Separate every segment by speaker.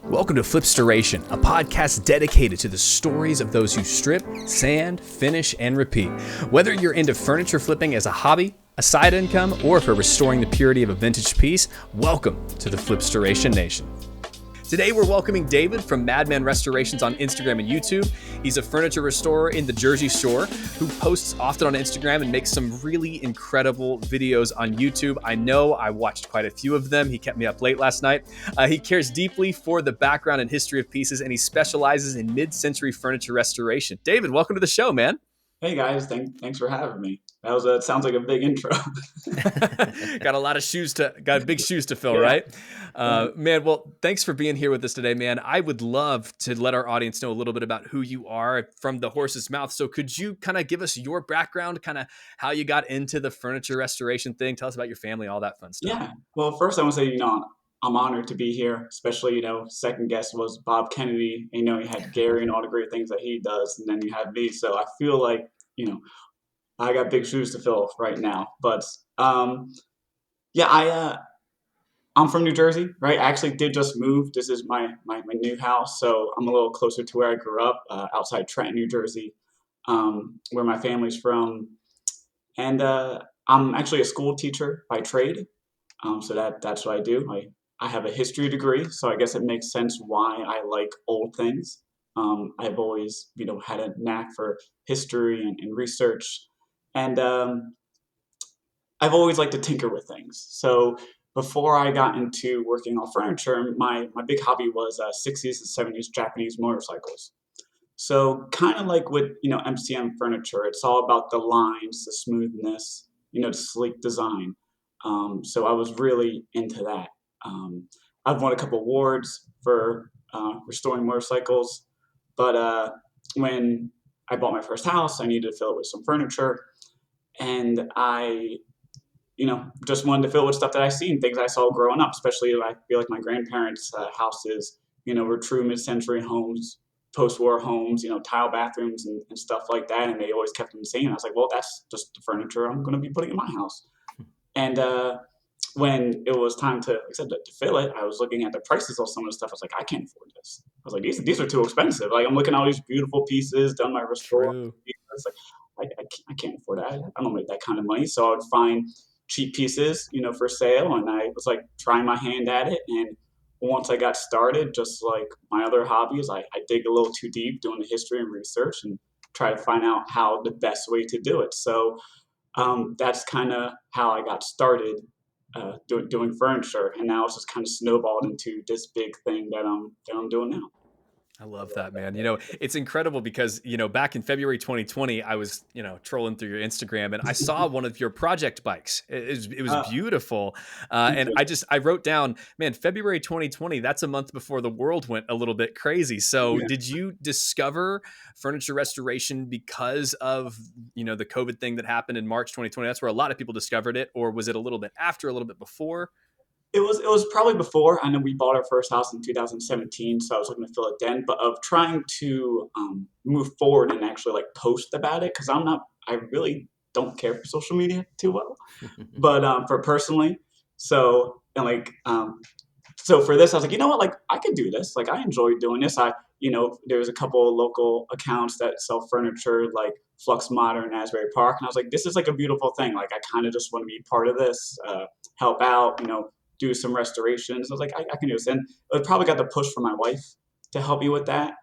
Speaker 1: Welcome to Flipstoration, a podcast dedicated to the stories of those who strip, sand, finish, and repeat. Whether you're into furniture flipping as a hobby, a side income, or for restoring the purity of a vintage piece, welcome to the Flipstoration Nation. Today, we're welcoming David from Madman Restorations on Instagram and YouTube. He's a furniture restorer in the Jersey Shore who posts often on Instagram and makes some really incredible videos on YouTube. I know I watched quite a few of them. He kept me up late last night. He cares deeply for the background and history of pieces, and he specializes in mid-century furniture restoration. David, welcome to the show, man.
Speaker 2: Hey guys, thanks for having me. That was it sounds like a big intro.
Speaker 1: got big shoes to fill, yeah. Right? Man, well, thanks for being here with us today, man. I would love to let our audience know a little bit about who you are from the horse's mouth. So could you kind of give us your background, kind of how you got into the furniture restoration thing? Tell us about your family, all that fun stuff.
Speaker 2: Yeah. Well, first I want to say, I'm honored to be here, especially, second guest was Bob Kennedy. You had Gary and all the great things that he does, and then you had me. So I feel like, I got big shoes to fill right now. But I'm from New Jersey, right? I actually did just move. This is my new house, so I'm a little closer to where I grew up, outside Trenton, New Jersey, where my family's from. And I'm actually a school teacher by trade, so that's what I do. I have a history degree, so I guess it makes sense why I like old things. I've always, had a knack for history and research, and I've always liked to tinker with things. So before I got into working on furniture, my big hobby was 60s and 70s Japanese motorcycles. So kind of like with, MCM furniture, it's all about the lines, the smoothness, the sleek design. So I was really into that. I've won a couple awards for restoring motorcycles, but when I bought my first house, I needed to fill it with some furniture, and I just wanted to fill it with stuff that I seen, things I saw growing up, especially I feel like my grandparents' houses, were true mid-century homes, post-war homes, tile bathrooms and stuff like that, and they always kept them the same. I was like, well, that's just the furniture I'm going to be putting in my house. And when it was time to fill it, I was looking at the prices of some of the stuff. I was like, I can't afford this. I was like, these are too expensive. Like, I'm looking at all these beautiful pieces, done my restore. It's like, I can't afford that. I don't make that kind of money. So I would find cheap pieces, for sale. And I was like trying my hand at it. And once I got started, just like my other hobbies, I dig a little too deep doing the history and research and try to find out how the best way to do it. So that's kind of how I got started doing furniture. And now it's just kind of snowballed into this big thing that I'm doing now.
Speaker 1: I love that, man. It's incredible because, back in February 2020, I was, trolling through your Instagram and I saw one of your project bikes. It was beautiful. And I wrote down, man, February 2020, that's a month before the world went a little bit crazy. So Did you discover furniture restoration because of, the COVID thing that happened in March 2020? That's where a lot of people discovered it. Or was it a little bit after, a little bit before?
Speaker 2: It was probably before. I know we bought our first house in 2017, so I was looking to fill it then. But of trying to move forward and actually like post about it, because I really don't care for social media too well. But for personally, so for this, I was like, you know what, like I could do this. Like I enjoy doing this. There was a couple of local accounts that sell furniture, like Flux Modern, Asbury Park, and I was like, this is like a beautiful thing. Like I kind of just want to be part of this, help out, do some restorations. I was like, I can do this. And I probably got the push from my wife to help me with that.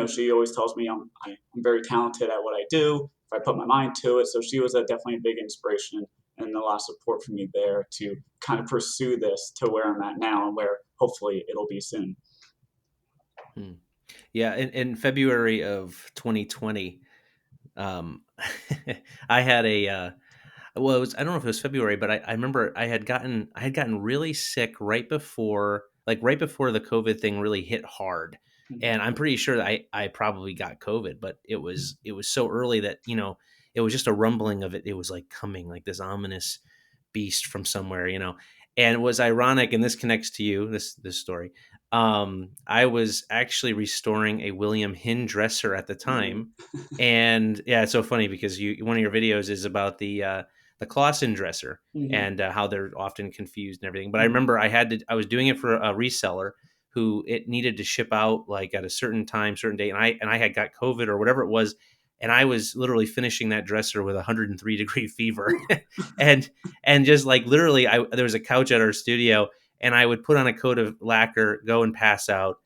Speaker 2: She always tells me I'm very talented at what I do if I put my mind to it. So she was definitely a big inspiration and a lot of support for me there to kind of pursue this to where I'm at now and where hopefully it'll be soon.
Speaker 3: Yeah, in February of 2020, I had a well, I don't know if it was February, but I remember I had gotten really sick right before the COVID thing really hit hard. And I'm pretty sure that I probably got COVID, but it was so early that, it was just a rumbling of it. It was like coming, like this ominous beast from somewhere, and it was ironic. And this connects to you, this story. I was actually restoring a William Hinn dresser at the time. And yeah, it's so funny because one of your videos is about the Clausen dresser and how they're often confused and everything. But I remember I was doing it for a reseller who it needed to ship out like at a certain time, certain date, and I had got COVID or whatever it was, and I was literally finishing that dresser with 103-degree fever, and just like literally, there was a couch at our studio, and I would put on a coat of lacquer, go and pass out,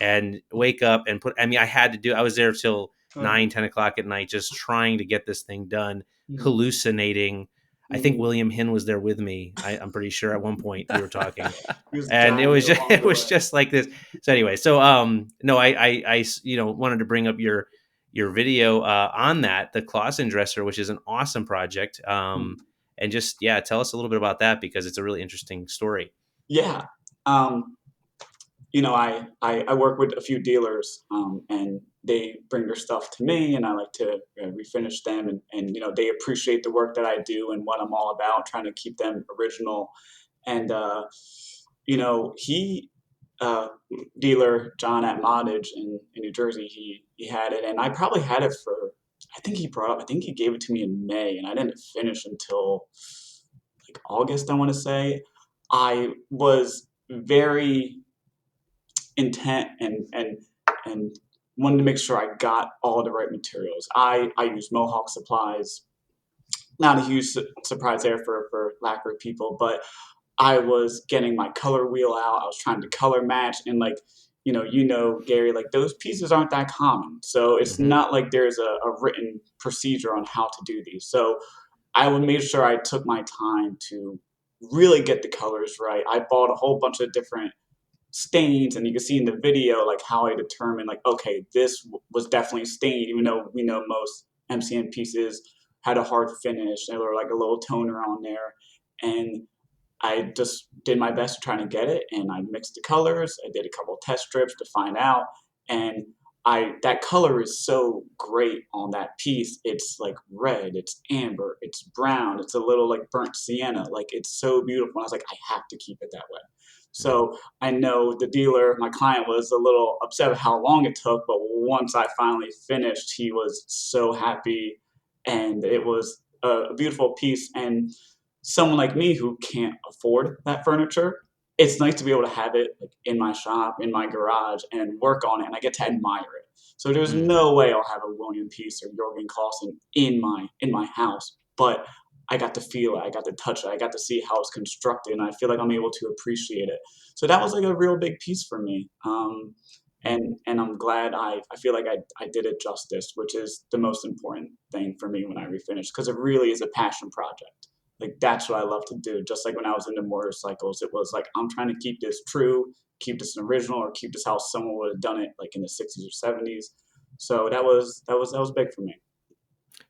Speaker 3: and wake up and put. I mean, I was there till
Speaker 2: Uh,
Speaker 3: 9, 10 o'clock at night, just trying to get this thing done,
Speaker 2: mm,
Speaker 3: hallucinating. I think
Speaker 2: mm.
Speaker 3: William Hinn was there with me. I'm pretty sure at one point we were talking,
Speaker 2: He was
Speaker 3: and it
Speaker 2: guiding
Speaker 3: was
Speaker 2: you
Speaker 3: just,
Speaker 2: along
Speaker 3: it
Speaker 2: the
Speaker 3: was
Speaker 2: way.
Speaker 3: just like this. So anyway, so no, I wanted to bring up your video on that, the Clausen dresser, which is an awesome project.
Speaker 2: Mm.
Speaker 3: And just tell us a little bit about that because it's a really interesting story.
Speaker 2: Yeah. Um, I work with a few dealers, and they bring their stuff to me, and I like to refinish them, and they appreciate the work that I do and what I'm all about, trying to keep them original. And he uh, dealer John at Montage in New Jersey, he had it, and I probably had it for. I think he gave it to me in May, and I didn't finish until like August, I want to say. I was very intent and wanted to make sure I got all the right materials. I use Mohawk supplies. Not a huge surprise there for lacquer people, but I was getting my color wheel out. I was trying to color match, and like Gary, like those pieces aren't that common. So it's
Speaker 3: Hmm.
Speaker 2: not like there's a written procedure on how to do these. So I would make sure I took my time to really get the colors right. I bought a whole bunch of different stains, and you can see in the video like how I determined like, okay, this was definitely stained, even though we know most MCM pieces had a hard finish. There were like a little toner on there, and I just did my best to try to get it, and I mixed the colors. I did a couple of test strips to find out, and I that color is so great on that piece. It's like red, it's amber, it's brown, it's a little like burnt sienna. Like it's so beautiful. I was like, I have to keep it that way. So I know the dealer, my client, was a little upset with how long it took, but once I finally finished, he was so happy, and it was a beautiful piece. And someone like me who can't afford that furniture, it's nice to be able to have it like in my shop, in my garage, and work on it, and I get to admire it. So there's
Speaker 3: Hmm.
Speaker 2: no way I'll have a William piece or Jorgen Clausen in my house, but I got to feel it, I got to touch it, I got to see how it's constructed, and I feel like I'm able to appreciate it. So that was like a real big piece for me. And I'm glad I feel like I did it justice, which is the most important thing for me when I refinish, because it really is a passion project. Like that's what I love to do. Just like when I was into motorcycles, it was like I'm trying to keep this true, keep this original, or keep this how someone would have done it like in the '60s or '70s. So that was big for me.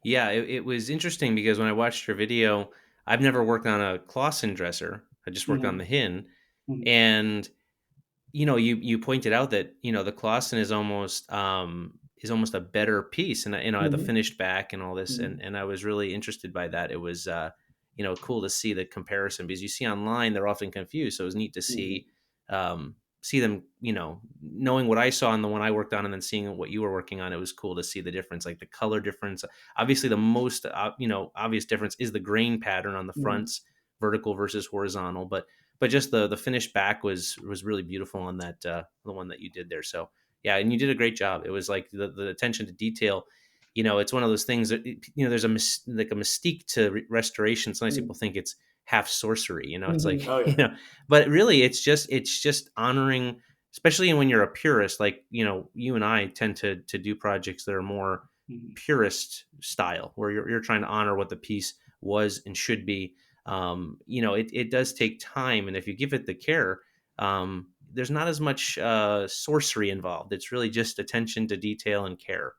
Speaker 3: Yeah, it was interesting because when I watched your video, I've never worked on a Clausen dresser. I just worked on
Speaker 2: Mm-hmm.
Speaker 3: the Hin,
Speaker 2: Mm-hmm.
Speaker 3: and you pointed out that the Clausen is almost a better piece, and the
Speaker 2: Mm-hmm.
Speaker 3: finished back and all this,
Speaker 2: Mm-hmm.
Speaker 3: and I was really interested by that. It was cool to see the comparison because you see online they're often confused, so it was neat to see them knowing what I saw on the one I worked on and then seeing what you were working on. It was cool to see the difference, like the color difference. Obviously, the most obvious difference is the grain pattern on the
Speaker 2: Mm-hmm.
Speaker 3: fronts, vertical versus horizontal, but just the finished back was really beautiful on that the one that you did there. So yeah, and you did a great job. It was like the attention to detail. It's one of those things that there's like a mystique to restoration. Sometimes people think it's half sorcery. It's
Speaker 2: Mm-hmm.
Speaker 3: like
Speaker 2: Oh yeah.
Speaker 3: but really it's just honoring, especially when you're a purist. Like you and I tend to do projects that are more
Speaker 2: Mm-hmm.
Speaker 3: purist style, where you're trying to honor what the piece was and should be. It does take time, and if you give it the care, there's not as much sorcery involved. It's really just attention to detail and care.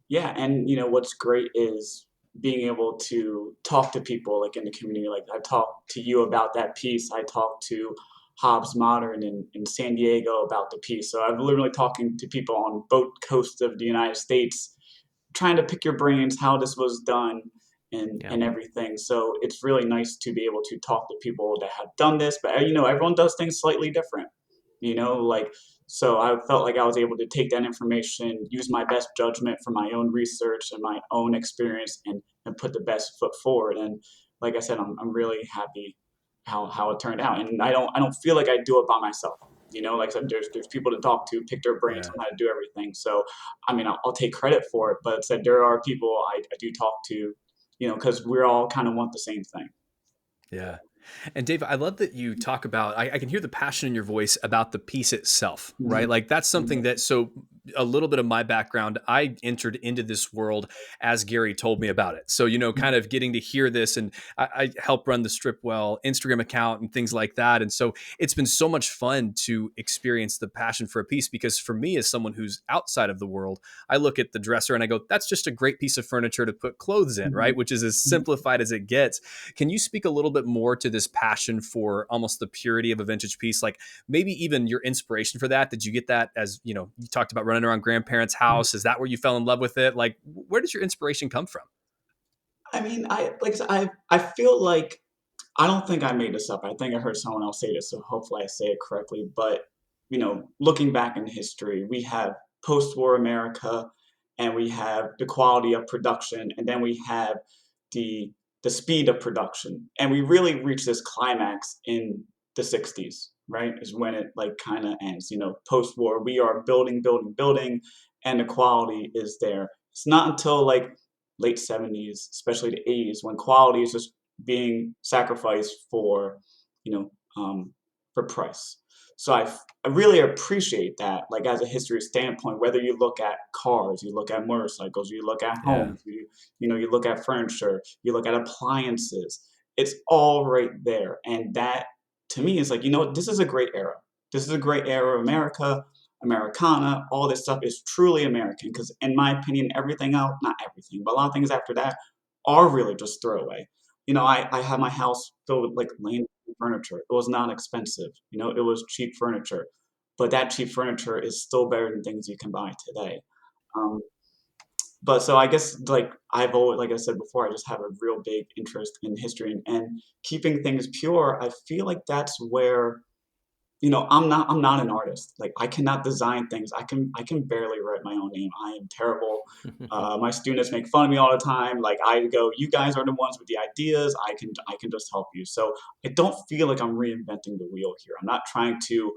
Speaker 2: Yeah, and what's great is being able to talk to people like in the community. Like I talked to you about that piece. I talked to Hobbs Modern in San Diego about the piece. So I'm literally talking to people on both coasts of the United States, trying to pick your brains how this was done
Speaker 3: Yeah.
Speaker 2: and everything. So it's really nice to be able to talk to people that have done this, but everyone does things slightly different. Like so I felt like I was able to take that information, use my best judgment from my own research and my own experience, and put the best foot forward. And like I said, I'm really happy how it turned out, and I don't feel like I do it by myself. Like I said, there's people to talk to, pick their brains
Speaker 1: Yeah.
Speaker 2: on how to do everything. So, I mean, I'll take credit for it, but said there are people I do talk to, because we're all kind of want the same thing.
Speaker 1: Yeah. And Dave, I love that you talk about, I can hear the passion in your voice about the piece itself, right?
Speaker 2: Mm-hmm.
Speaker 1: Like that's something that, so a little bit of my background, I entered into this world as Gary told me about it. So, kind of getting to hear this, and I help run the Stripwell Instagram account and things like that. And so it's been so much fun to experience the passion for a piece, because for me, as someone who's outside of the world, I look at the dresser and I go, that's just a great piece of furniture to put clothes in, right? Which is as simplified as it gets. Can you speak a little bit more to this passion for almost the purity of a vintage piece? Like maybe even your inspiration for that. Did you get that as, you talked about running around grandparents' house? Is that where you fell in love with it? Like, where does your inspiration come from?
Speaker 2: I mean, I feel like I don't think I made this up. I think I heard someone else say this, so hopefully I say it correctly. But looking back in history, we have post-war America, and we have the quality of production, and then we have the the speed of production, and we really reach this climax in the '60s, right? Is when it like kind of ends. Post-war, we are building, building, building, and the quality is there. It's not until like late '70s, especially the '80s, when quality is just being sacrificed you know, for price. So I really appreciate that, like as a history standpoint, whether you look at cars, you look at motorcycles, you look at
Speaker 1: Yeah.
Speaker 2: homes, you look at furniture, you look at appliances, it's all right there. And that to me is like, this is a great era. This is a great era of America, Americana, all this stuff is truly American. Because in my opinion, everything else, not everything, but a lot of things after that are really just throwaway. I had my house filled with like lame furniture. It was not expensive. It was cheap furniture, but that cheap furniture is still better than things you can buy today. Um, but so I guess like I've always, like I said before, I just have a real big interest in history and keeping things pure. I feel like that's where I'm not an artist. Like I cannot design things. I can barely write my own name. I am terrible. My students make fun of me all the time. Like I go, you guys are the ones with the ideas. I can just help you. So I don't feel like I'm reinventing the wheel here. I'm not trying to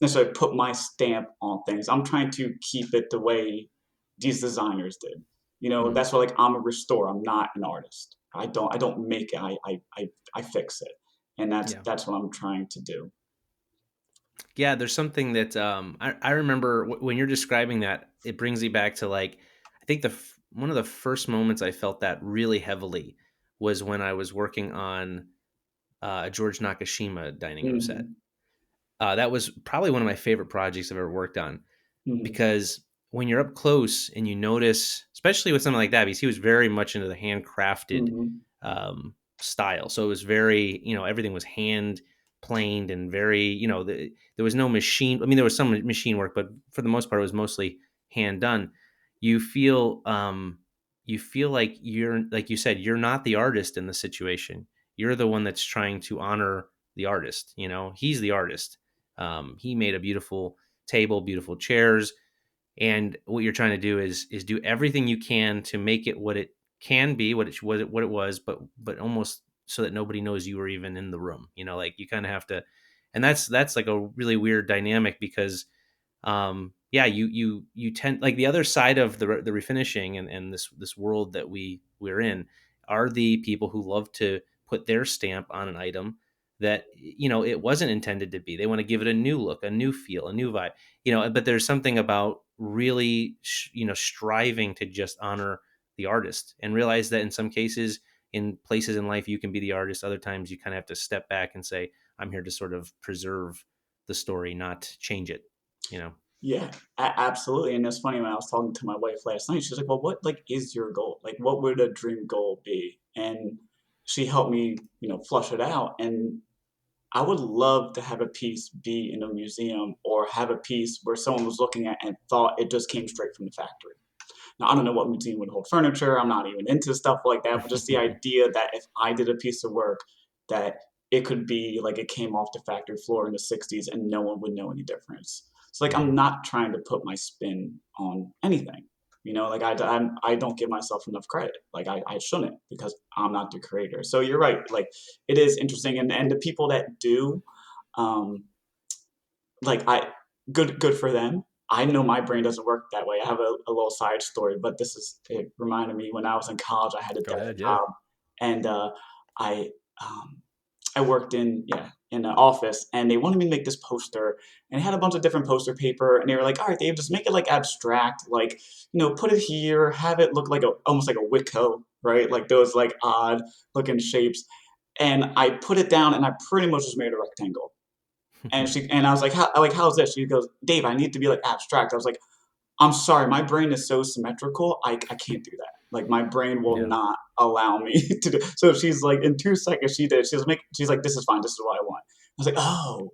Speaker 2: necessarily put my stamp on things. I'm trying to keep it the way these designers did.
Speaker 3: Mhm.
Speaker 2: That's why like I'm a restorer. I'm not an artist. I don't make it. I fix it. And that's
Speaker 3: Yeah.
Speaker 2: that's what I'm trying to do.
Speaker 3: Yeah, there's something that I remember when you're describing that, it brings me back to like, I think one of the first moments I felt that really heavily was when I was working on a George Nakashima dining room set.
Speaker 2: Mhm.
Speaker 3: That was probably one of my favorite projects I've ever worked on,
Speaker 2: Mhm.
Speaker 3: because when you're up close and you notice, especially with something like that, because he was very much into the handcrafted
Speaker 2: Mhm.
Speaker 3: style. So it was very, everything was hand planed and very, there was no machine. I mean, there was some machine work, but for the most part, it was mostly hand done. You feel, you feel like you're, like you said, you're not the artist in the situation. You're the one that's trying to honor the artist. He's the artist. He made a beautiful table, beautiful chairs, and what you're trying to do is do everything you can to make it what it can be, what it was, but almost so that nobody knows you were even in the room. Like you kind of have to, and that's like a really weird dynamic, because yeah, you tend, like, the other side of the refinishing and this world that we're in are the people who love to put their stamp on an item that it wasn't intended to be. They want to give it a new look, a new feel, a new vibe. But there's something about really striving to just honor the artist and realize that in some cases, in places in life, you can be the artist. Other times you kind of have to step back and say, I'm here to sort of preserve the story, not change it you know
Speaker 2: Yeah, absolutely. And it's funny when I was talking to my wife last night, she's like, "Well, what like is your goal? Like, what would a dream goal be?" And she helped me, flush it out. And I would love to have a piece be in a museum or have a piece where someone was looking at and thought it just came straight from the factory. Now, I don't know what museum would hold furniture. I'm not even into stuff like that, but just the idea that if I did a piece of work, that it could be like it came off the factory floor in the '60s and no one would know any difference. So, like, I'm not trying to put my spin on anything. Like I don't give myself enough credit. Like I shouldn't, because I'm not the creator. So you're right. Like it is interesting, and the people that do, um, like good for them. I know my brain doesn't work that way. I have a little side story, but it reminded me when I was in college, I had a
Speaker 1: Go
Speaker 2: desk
Speaker 1: ahead. Yeah.
Speaker 2: job, and I um, I worked in an office, and they wanted me to make this poster, and it had a bunch of different poster paper, and they were like, "All right, Dave, just make it like abstract, like put it here, have it look like almost like a Wicco, right? Like those like odd looking shapes." And I put it down, and I pretty much just made a rectangle. And I was like, how's this? She goes, Dave, I need to be like abstract. I was like, I'm sorry, my brain is so symmetrical, I can't do that. Like my brain will
Speaker 3: Yeah.
Speaker 2: not allow me to do. So she's like, in 2 seconds, she did. She's like, this is fine. This is what I want. I was like, oh,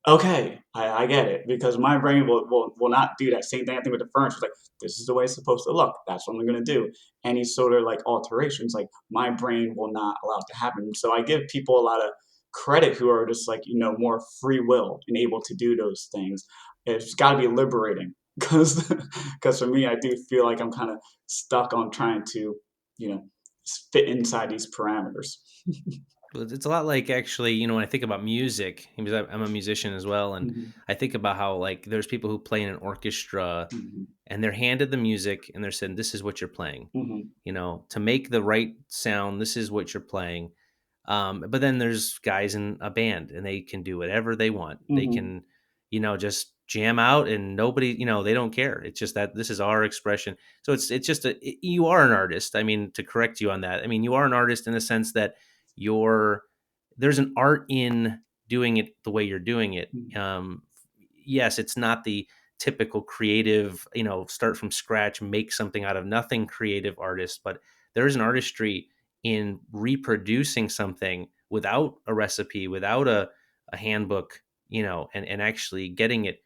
Speaker 2: okay, I get it, because my brain will not do that same thing. I think with the furniture, it's like this is the way it's supposed to look. That's what I'm going to do. Any sort of like alterations, like my brain will not allow it to happen. So I give people a lot of credit who are just like more free will and able to do those things. It's got to be liberating because for me, I do feel like I'm kind of stuck on trying to you know fit inside these parameters.
Speaker 3: Well, it's a lot like actually, when I think about music, because I'm a musician as well, and
Speaker 2: Mhm,
Speaker 3: I think about how like there's people who play in an orchestra
Speaker 2: mhm,
Speaker 3: and they're handed the music and they're saying, "This is what you're playing."
Speaker 2: mhm,
Speaker 3: To make the right sound, this is what you're playing. But then there's guys in a band and they can do whatever they want. They
Speaker 2: mhm.
Speaker 3: can, just jam out and nobody, they don't care. It's just that this is our expression. So it's just you are an artist. I mean, to correct you on that, I mean, you are an artist in the sense that you're there's an art in doing it the way you're doing it.
Speaker 2: Mhm.
Speaker 3: Yes, it's not the typical creative, start from scratch, make something out of nothing creative artist, but there is an artistry in reproducing something without a recipe, without a handbook, and actually getting it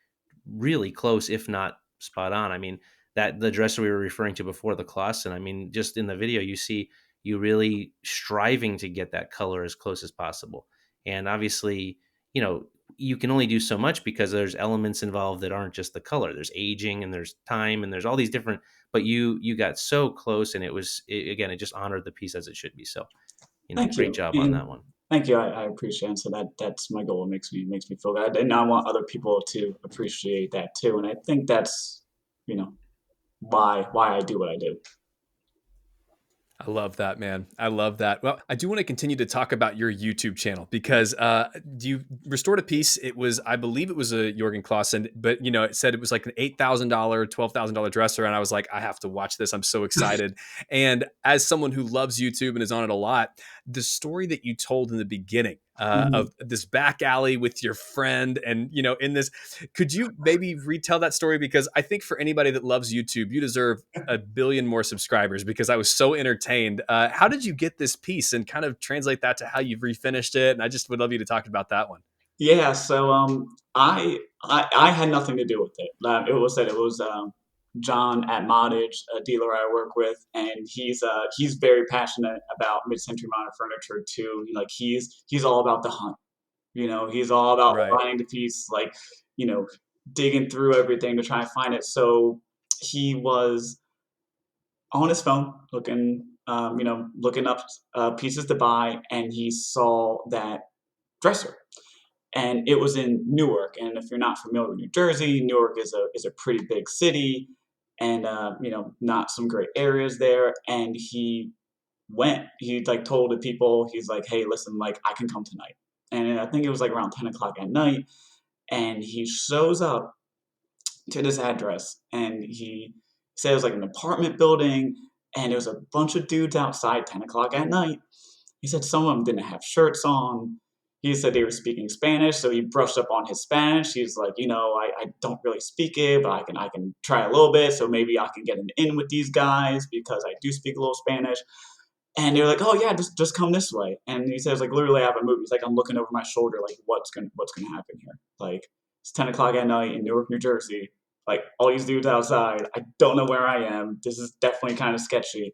Speaker 3: really close, if not spot on. I mean, that the dresser we were referring to before, the Clausen, I mean, just in the video, you see you really striving to get that color as close as possible. And obviously, you know, you can only do so much because there's elements involved that aren't just the color. There's aging and there's time and there's all these different, but you got so close and again, it just honored the piece as it should be. So,
Speaker 2: Thank
Speaker 3: great
Speaker 2: you,
Speaker 3: job on
Speaker 2: and
Speaker 3: that one.
Speaker 2: thank you. I appreciate it. So that's my goal. It makes me feel good, and I want other people to appreciate that too. And I think that's you know why I do what I do.
Speaker 1: I love that, man. I love that. Well, I do want to continue to talk about your YouTube channel because you restored a piece. It was, I believe it was a Jorgen Clausen, but it said it was like an $8,000, $12,000 dresser. And I was like, I have to watch this. I'm so excited. And as someone who loves YouTube and is on it a lot, the story that you told in the beginning
Speaker 2: Mhm.
Speaker 1: of this back alley with your friend and, in this, could you maybe retell that story? Because I think for anybody that loves YouTube, you deserve a billion more subscribers because I was so entertained. How did you get this piece and kind of translate that to how you've refinished it? And I just would love you to talk about that one.
Speaker 2: Yeah, so I had nothing to do with it. It was John at Moddage, a dealer I work with, and he's very passionate about mid-century modern furniture too. Like he's all about the hunt. He's all about
Speaker 1: Right.
Speaker 2: finding the piece, like you know, digging through everything to try and find it. So he was on his phone looking up pieces to buy, and he saw that dresser, and it was in Newark. And if you're not familiar with New Jersey, Newark is a pretty big city, and not some great areas there. And he like told the people, he's like, hey, listen, like I can come tonight. And I think it was like around 10 o'clock at night, and he shows up to this address, and he said it was like an apartment building, and there was a bunch of dudes outside 10 o'clock at night. He said some of them didn't have shirts on. He said they were speaking Spanish, so he brushed up on his Spanish. He's like, I don't really speak it, but I can try a little bit, so maybe I can get an in with these guys because I do speak a little Spanish. And they were like, "Oh yeah, just come this way." And he says, like, literally, I have a movie. He's like, I'm looking over my shoulder, like, what's gonna happen here? Like, it's 10 o'clock at night in Newark, New Jersey. Like, all these dudes outside. I don't know where I am. This is definitely kind of sketchy.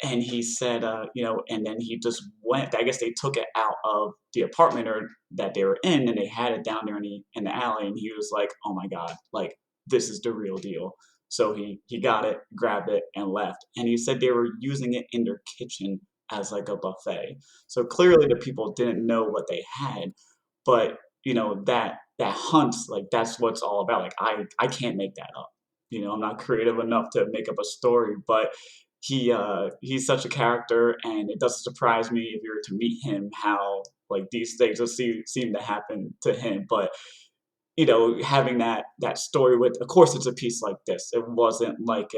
Speaker 2: And he said, and then he just went. I guess they took it out of the apartment or that they were in, and they had it down there in the alley. And he was like, "Oh my god, like this is the real deal." So he got it, grabbed it, and left. And he said they were using it in their kitchen as like a buffet. So clearly the people didn't know what they had, but that that hunt, like that's what's all about. Like I can't make that up. I'm not creative enough to make up a story, but he's such a character, and it doesn't surprise me if you were to meet him how like these things will seem to happen to him. But having that story with, of course, it's a piece like this. It wasn't like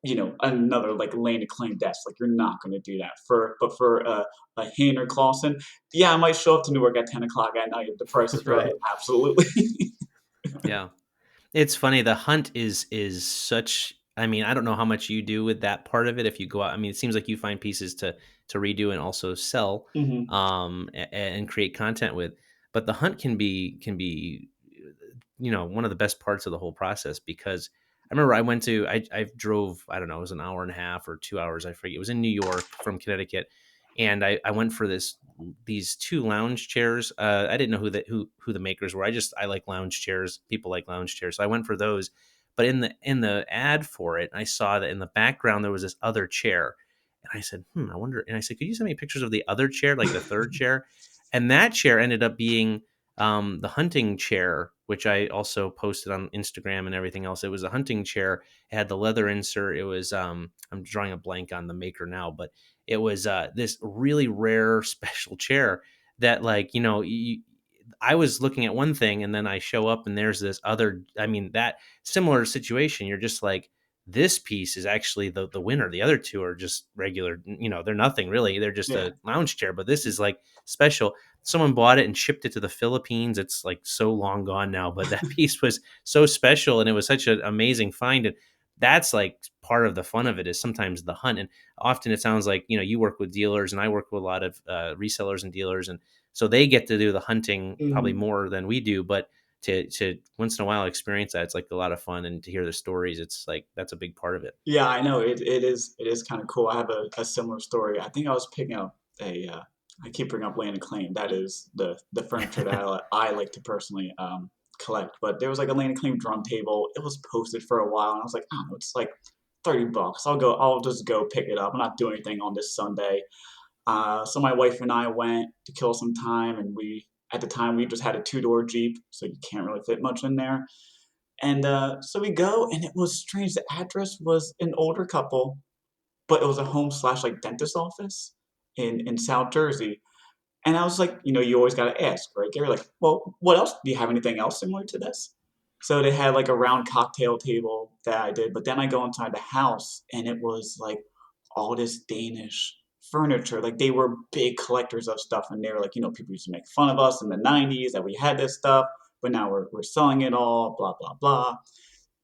Speaker 2: another like Lane of Claim desk. Like you're not going to do that but for a Hane or Clausen, yeah, I might show up to Newark at 10 o'clock at night if the price is right.
Speaker 1: Right.
Speaker 2: Absolutely.
Speaker 3: Yeah. It's funny. The hunt is such. I mean, I don't know how much you do with that part of it. If you go out, I mean, it seems like you find pieces to redo and also sell,
Speaker 2: Hmm.
Speaker 3: and create content with. But the hunt can be one of the best parts of the whole process, because I remember I drove, I don't know, it was an hour and a half or 2 hours, I forget. It was in New York from Connecticut, and I went for these two lounge chairs. I didn't know who the makers were. I like lounge chairs. People like lounge chairs, so I went for those. But in the ad for it, I saw that in the background there was this other chair, and I said, I wonder. And I said, could you send me pictures of the other chair, like the third chair? And that chair ended up being the hunting chair, which I also posted on Instagram and everything else. It was a hunting chair. It had the leather insert. It was I'm drawing a blank on the maker now, but it was this really rare special chair that, like, I was looking at one thing and then I show up and there's this other. I mean, that similar situation. You're just like, this piece is actually the winner. The other two are just regular. They're nothing really. They're just
Speaker 2: Yeah.
Speaker 3: a lounge chair, but this is like special. Someone bought it and shipped it to the Philippines. It's like so long gone now, but that piece was so special and it was such an amazing find. And that's like part of the fun of it, is sometimes the hunt. And often it sounds like, you work with dealers and I work with a lot of resellers and dealers. And so they get to do the hunting probably
Speaker 2: Hmm.
Speaker 3: more than we do, but to once in a while experience that, it's like a lot of fun. And to hear the stories, it's like, that's a big part of it.
Speaker 2: Yeah, I know it is kind of cool. I have a similar story. I think I was picking up a. I keep bringing up Land and Claim. That is the furniture that I like to personally collect. But there was like a Land and Claim drum table. It was posted for a while, and I was like, I don't know, it's like $30. I'll just go pick it up. I'm not doing anything on this Sunday. So my wife and I went to kill some time, and at the time we just had a two-door Jeep, so you can't really fit much in there. And so we go, and it was strange. The address was an older couple, but it was a home slash like dentist office in South Jersey. And I was like, you always got to ask, right? They're like, well, what else? Do you have anything else similar to this? So they had like a round cocktail table that I did, but then I go inside the house, and it was like all this Danish furniture. Like they were big collectors of stuff, and they were like, people used to make fun of us in the '90s that we had this stuff, but now we're selling it all, blah blah blah.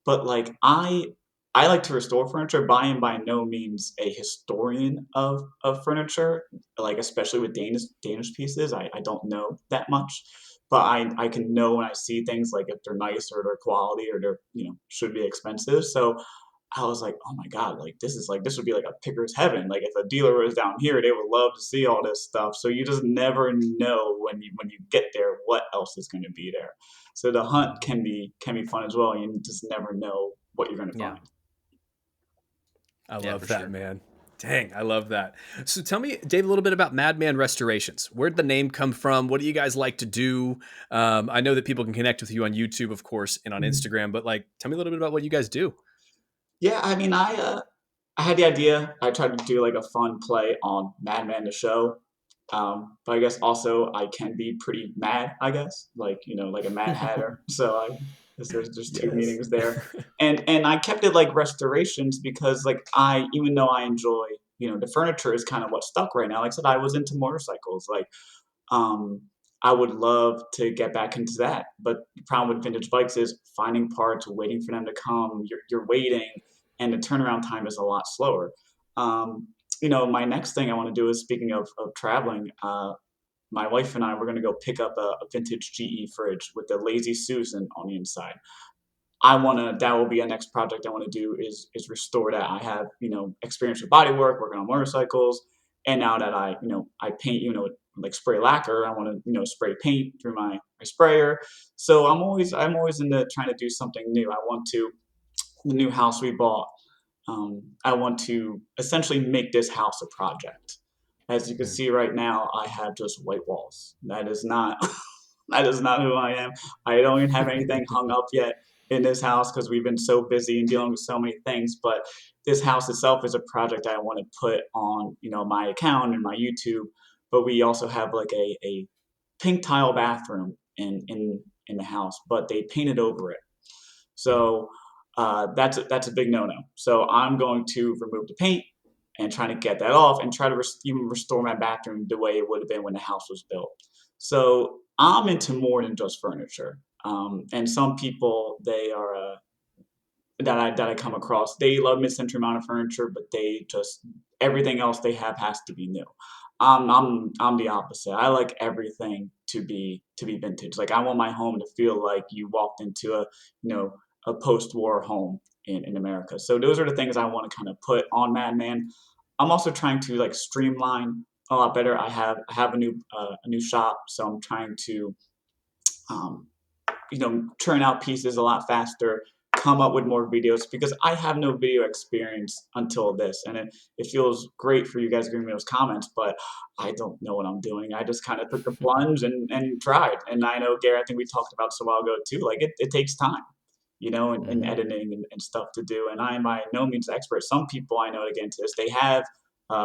Speaker 2: But like I like to restore furniture, but I am by no means a historian of furniture, like especially with Danish pieces. I don't know that much, but I can know when I see things, like if they're nice or they're quality or they're should be expensive. So I was like, oh my god, like this would be like a picker's heaven. Like if a dealer was down here, they would love to see all this stuff. So you just never know when you get there what else is going to be there. So the hunt can be fun as well. You just never know what you're going to
Speaker 3: Yeah.
Speaker 2: find.
Speaker 1: I
Speaker 3: Yeah,
Speaker 1: love
Speaker 3: for
Speaker 1: that,
Speaker 3: sure.
Speaker 1: man. Dang, I love that. So tell me, Dave, a little bit about Madman Restorations. Where'd the name come from? What do you guys like to do? I know that people can connect with you on YouTube, of course, and on
Speaker 2: Mhm.
Speaker 1: Instagram, but like, tell me a little bit about what you guys do.
Speaker 2: Yeah, I mean, I had the idea. I tried to do like a fun play on Madman the show. But I guess also I can be pretty mad, I guess, like like a Mad Hatter. So I guess there's two
Speaker 1: Yes.
Speaker 2: meanings there, and I kept it like restorations because like even though I enjoy the furniture is kind of what stuck right now. Like I said, I was into motorcycles. Like um, I would love to get back into that, but the problem with vintage bikes is finding parts, waiting for them to come. You're waiting, and the turnaround time is a lot slower. Um, my next thing I want to do is, speaking of traveling, my wife and I, we're going to go pick up a vintage GE fridge with the Lazy Susan on the inside. That will be a next project I want to do, is restore that. I have, experience with body work, working on motorcycles. And now that I paint, like spray lacquer, I want to, spray paint through my sprayer. So I'm always into trying to do something new. The new house we bought, I want to essentially make this house a project. As you can
Speaker 3: Mm.
Speaker 2: see right now, I have just white walls. That is not That is not who I am. I don't even have anything hung up yet in this house because we've been so busy and dealing with so many things. But this house itself is a project I want to put on, my account and my YouTube. But we also have like a pink tile bathroom in the house, but they painted over it.
Speaker 3: Mm.
Speaker 2: So that's a big no-no. So I'm going to remove the paint and trying to get that off and try to even restore my bathroom the way it would have been when the house was built. So I'm into more than just furniture. And some people they are that I come across, they love mid-century modern furniture, but they just everything else they have has to be new. I'm the opposite. I like everything to be vintage. Like I want my home to feel like you walked into you know a post-war home in America. So those are the things I want to kind of put on Madman. I'm also trying to like streamline a lot better. I have a new shop, so I'm trying to um, churn out pieces a lot faster, come up with more videos because I have no video experience until this. And it feels great for you guys giving me those comments, but I don't know what I'm doing. I just kind of took the plunge and tried. And I know, Gary, I think we talked about this a while ago too. Like it takes time, and
Speaker 3: Hmm.
Speaker 2: editing and stuff to do. And I am by no means expert. Some people I know to get into this, they have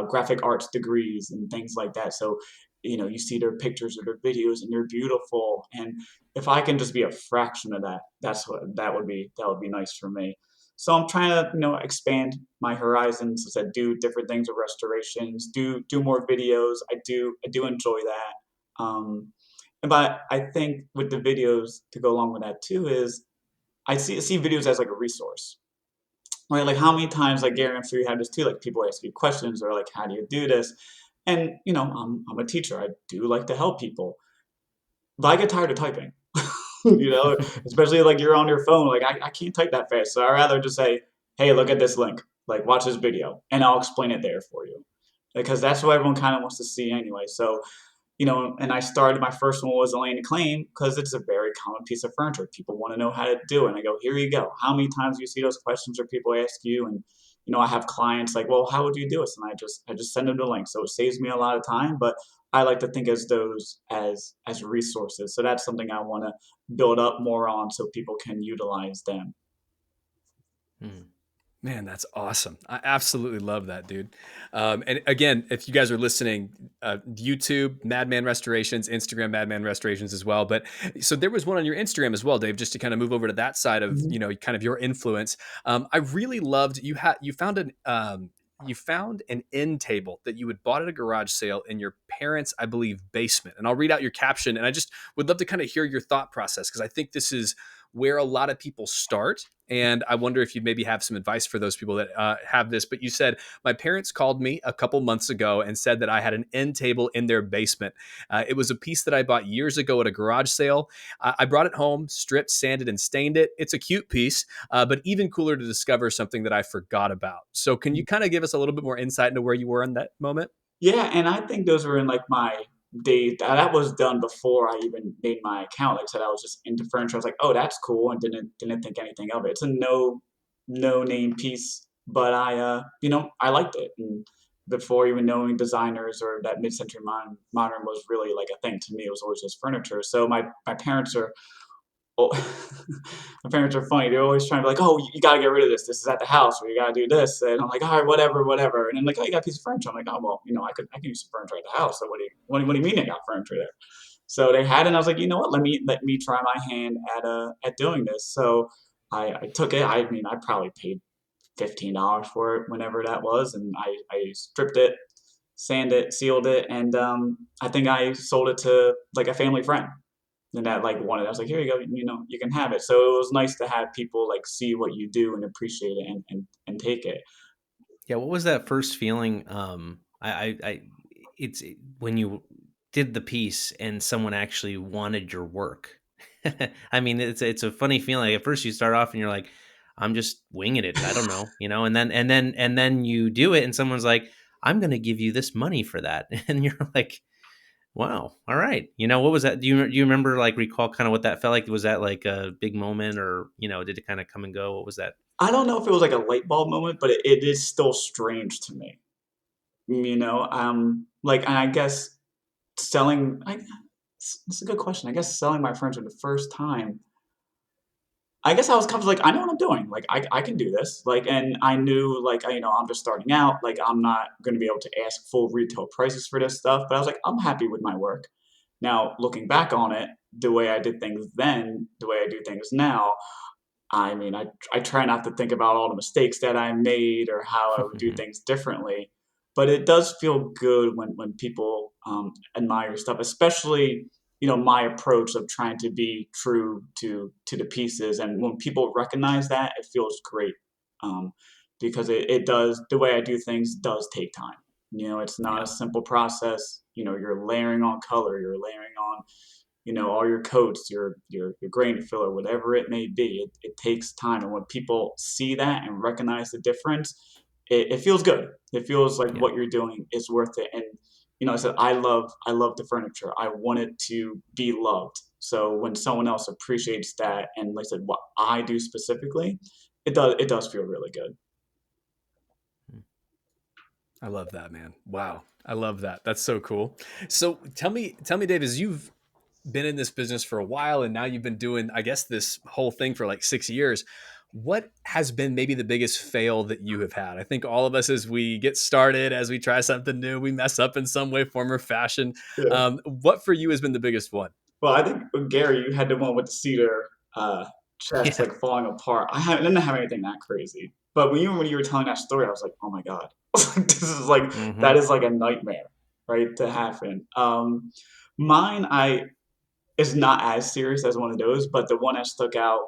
Speaker 2: graphic arts degrees and things like that. So, you see their pictures or their videos and they're beautiful. And if I can just be a fraction of that, that would be nice for me. So I'm trying to, expand my horizons. As I said, do different things with restorations, do more videos. I do enjoy that. But I think with the videos to go along with that too is I see videos as like a resource, right? Like how many times, like Gary, I'm sure you have this too. Like people ask you questions or like, how do you do this? And I'm a teacher. I do like to help people, but I get tired of typing. Especially like you're on your phone. Like I can't type that fast, so I rather just say, hey, look at this link. Like watch this video, and I'll explain it there for you, because that's what everyone kind of wants to see anyway. So and I started my first one was a land claim because it's a very common piece of furniture. People want to know how to do it. And I go, here you go. How many times do you see those questions or people ask you? And I have clients like, well, how would you do this? And I just send them the link. So it saves me a lot of time, but I like to think as those as resources. So that's something I want to build up more on so people can utilize them.
Speaker 3: Mm.
Speaker 1: Man, that's awesome. I absolutely love that, dude. And again, if you guys are listening, YouTube, Madman Restorations, Instagram, Madman Restorations as well. But so there was one on your Instagram as well, Dave, just to kind of move over to that side of,
Speaker 2: Mhm.
Speaker 1: kind of your influence. I really loved you found an end table that you had bought at a garage sale in your parents', I believe, basement. And I'll read out your caption. And I just would love to kind of hear your thought process because I think this is where a lot of people start. And I wonder if you maybe have some advice for those people that have this. But you said, my parents called me a couple months ago and said that I had an end table in their basement. It was a piece that I bought years ago at a garage sale. I brought it home, stripped, sanded, and stained it. It's a cute piece, but even cooler to discover something that I forgot about. So, can you kind of give us a little bit more insight into where you were in that moment?
Speaker 2: Yeah, and I think those were in like my days. That was done before I even made my account. Like I said, I was just into furniture. I was like, oh, that's cool, and didn't think anything of it. It's a no name piece, but I liked it. And before even knowing designers or that mid century modern was really like a thing to me, it was always just furniture. So my parents are oh, my parents are funny. They're always trying to be like, "Oh, you gotta get rid of this. This is at the house, or you gotta do this." And I'm like, "All right, whatever, whatever." And then like, "Oh, you got a piece of furniture." I'm like, "Oh, well, I can use some furniture at the house. So what do you mean I got furniture there?" So they had it, and I was like, "You know what? Let me try my hand at doing this." So I took it. I mean, I probably paid $15 for it whenever that was, and I stripped it, sanded it, sealed it, and I think I sold it to like a family friend and that like wanted. I was like, here you go, you can have it. So it was nice to have people like see what you do and appreciate it and take it.
Speaker 3: Yeah, what was that first feeling? It's when you did the piece and someone actually wanted your work. I mean, it's a funny feeling. At first, you start off and you're like, "I'm just winging it. I don't know," and then you do it, and someone's like, "I'm going to give you this money for that," and you're like, "Wow, all right." What was that? Do you remember like recall kind of what that felt like? Was that like a big moment, or did it kind of come and go? What was that?
Speaker 2: I don't know if it was like a light bulb moment, but it is still strange to me. Like, and I guess selling. It's a good question. I guess selling my furniture the first time, I guess I was kind of like, I know what I'm doing. Like, I can do this. Like, and I knew, like, I'm just starting out. Like, I'm not going to be able to ask full retail prices for this stuff. But I was like, I'm happy with my work. Now, looking back on it, the way I did things then, the way I do things now, I mean, I try not to think about all the mistakes that I made or how I would do things differently, but it does feel good when people admire stuff, especially my approach of trying to be true to the pieces, and when people recognize that, it feels great because it does the way I do things does take time. It's not a
Speaker 3: Yeah.
Speaker 2: simple process. You're layering on color, you're layering on all your coats, your grain filler, whatever it may be. It takes time, and when people see that and recognize the difference, it feels good. It feels like
Speaker 3: Yeah.
Speaker 2: what you're doing is worth it. And I said I love the furniture. I want it to be loved. So when someone else appreciates that, and like I said, what I do specifically, it does feel really good.
Speaker 1: I love that, man. Wow. I love that. That's so cool. So tell me, Dave, as you've been in this business for a while and now you've been doing, I guess, this whole thing for like 6 years, what has been maybe the biggest fail that you have had? I think all of us, as we get started, as we try something new, we mess up in some way, form, or fashion.
Speaker 2: Yeah.
Speaker 1: What for you has been the biggest one?
Speaker 2: Well, I think Gary, you had the one with the cedar chest
Speaker 3: Yeah.
Speaker 2: like falling apart. Didn't have anything that crazy, but when you were telling that story, I was like, oh my god, this is like that
Speaker 3: Hmm.
Speaker 2: is like a nightmare, right, to happen. Mine, I is not as serious as one of those, but the one that stuck out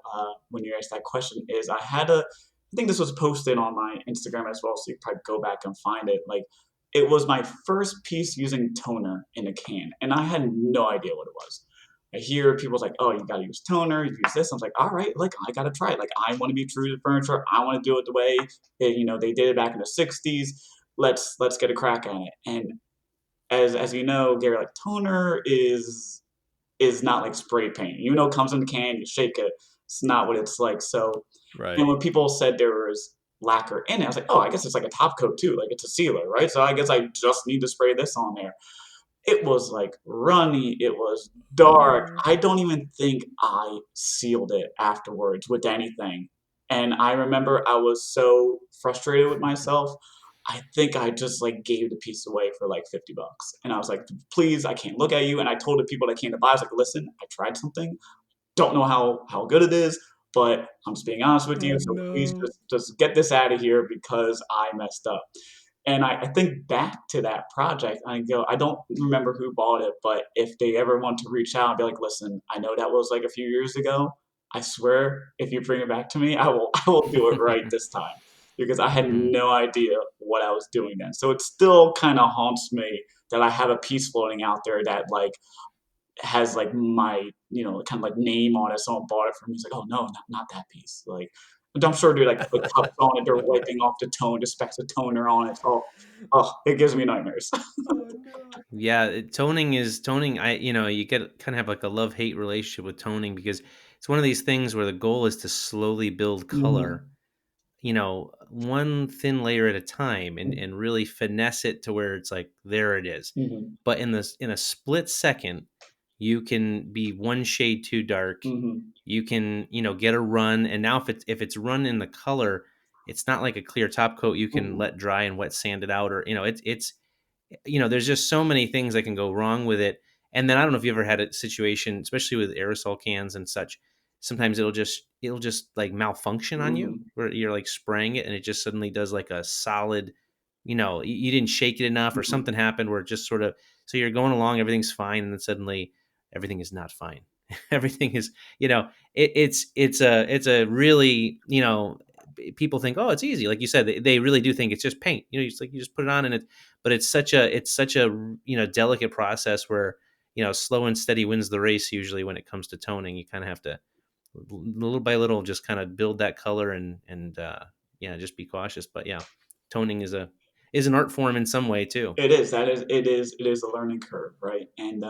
Speaker 2: when you asked that question is I had a. I think this was posted on my Instagram as well, so you probably go back and find it. Like, it was my first piece using toner in a can, and I had no idea what it was. I hear people's like, "Oh, you gotta use toner. You use this." I was like, "All right, like I gotta try it. Like I want to be true to the furniture. I want to do it the way they did it back in the '60s. Let's get a crack at it." And as you know, Gary, like toner is not like spray paint. It comes in the can, you shake it. It's not what it's like. So,
Speaker 1: Right.
Speaker 2: and when people said there was lacquer in it, I was like, oh, I guess it's like a top coat too. Like it's a sealer, right? So I guess I just need to spray this on there. It was like runny. It was dark.
Speaker 1: What?
Speaker 2: I don't even think I sealed it afterwards with anything. And I remember I was so frustrated with myself. I think I just like gave the piece away for like $50. And I was like, please, I can't look at you. And I told the people that came to buy, I was like, listen, I tried something. Don't know how good it is, but I'm just being honest with you.
Speaker 1: Oh
Speaker 2: So please
Speaker 1: no.
Speaker 2: just get this out of here because I messed up. And I think back to that project, I go, I don't remember who bought it, but if they ever want to reach out and be like, listen, I know that was like a few years ago. I swear, if you bring it back to me, I will do it right this time because I had
Speaker 3: Mm.
Speaker 2: no idea what I was doing then. So it still kind of haunts me that I have a piece floating out there that like has like my kind of like name on it. Someone bought it from me. It's like, oh no, not that piece. Like I'm sure they're like put cups on it. They're wiping off the tone, the specks of toner on it. Oh, it gives me nightmares.
Speaker 1: Oh no.
Speaker 3: Yeah, toning is toning. You get kind of have like a love hate relationship with toning because it's one of these things where the goal is to slowly build color,
Speaker 2: Mhm,
Speaker 3: one thin layer at a time and really finesse it to where it's like, there it is.
Speaker 2: mhm,
Speaker 3: But in a split second, you can be one shade too dark.
Speaker 2: mhm,
Speaker 3: You can, get a run. And now if it's run in the color, it's not like a clear top coat you can
Speaker 2: mhm,
Speaker 3: let dry and wet sand it out, or, there's just so many things that can go wrong with it. And then I don't know if you ever had a situation, especially with aerosol cans and such. Sometimes it'll just like malfunction on you
Speaker 2: mhm,
Speaker 3: where you're like spraying it and it just suddenly does like a solid, you didn't shake it enough or
Speaker 2: mhm,
Speaker 3: something happened where it just sort of, so you're going along, everything's fine. And then suddenly everything is not fine. Everything is, it's a really, people think, oh, it's easy. Like you said, they really do think it's just paint, it's like you just put it on and but it's such a delicate process where slow and steady wins the race usually when it comes to toning. You kind of have to little by little just kind of build that color and yeah, just be cautious. But yeah, toning is an art form in some way too.
Speaker 2: It is. It is a learning curve, right? And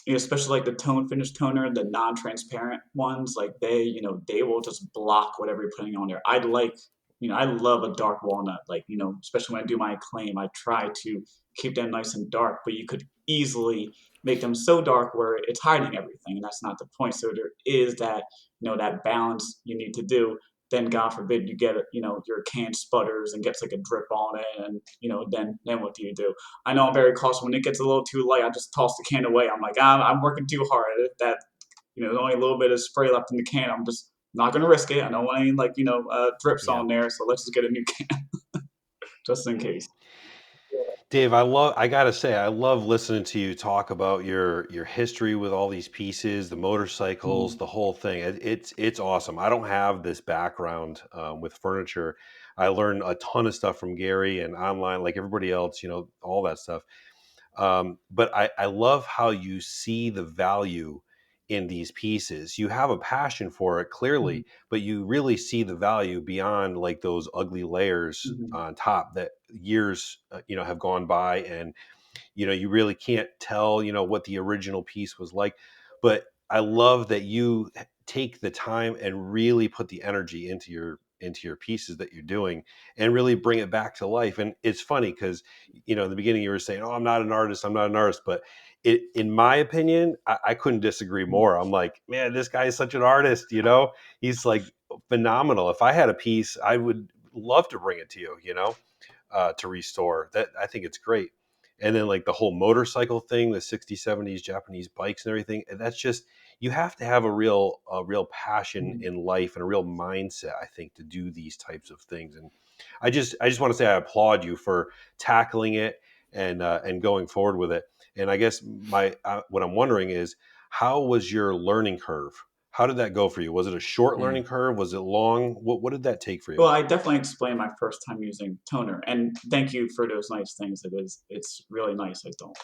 Speaker 2: especially like the tone finish toner, the non-transparent ones, like they will just block whatever you're putting on there. I love a dark walnut, like especially when I do my acclaim, I try to keep them nice and dark, but you could easily make them so dark where it's hiding everything, and that's not the point. So there is that, that balance you need to do. Then God forbid you get, your can sputters and gets like a drip on it, and then what do you do? I know I'm very cautious. When it gets a little too light, I just toss the can away. I'm like, I'm working too hard. If that, there's only a little bit of spray left in the can, I'm just not gonna risk it. I don't want any, like, drips
Speaker 3: Yeah.
Speaker 2: on there, so let's just get a new can just in case.
Speaker 4: Dave, I gotta say, I love listening to you talk about your history with all these pieces, the motorcycles,
Speaker 2: Mm,
Speaker 4: the whole thing. It's awesome. I don't have this background with furniture. I learned a ton of stuff from Gary and online, like everybody else, all that stuff. But I love how you see the value in these pieces. You have a passion for it
Speaker 2: mm,
Speaker 4: clearly, but you really see the value beyond like those ugly layers
Speaker 2: mhm,
Speaker 4: on top that years, have gone by, and you really can't tell what the original piece was like. But I love that you take the time and really put the energy into your pieces that you're doing and really bring it back to life. And it's funny because in the beginning you were saying, oh, I'm not an artist, but in my opinion, I couldn't disagree
Speaker 2: mm.
Speaker 4: more. I'm like, man, this guy is such an artist. He's like phenomenal. If I had a piece, I would love to bring it to you, to restore. That I think it's great. And then like the whole motorcycle thing, the 60s, 70s Japanese bikes and everything, and that's just, you have to have a real passion
Speaker 2: Mhm.
Speaker 4: in life and a real mindset, I think, to do these types of things. And I just want to say I applaud you for tackling it and going forward with it. And I guess what I'm wondering is, how was your learning curve? How did that go for you? Was it a short
Speaker 3: Hmm.
Speaker 4: learning curve? Was it long? What did that take for you?
Speaker 2: Well, I definitely explained my first time using toner, and thank you for those nice things. It's really nice. I don't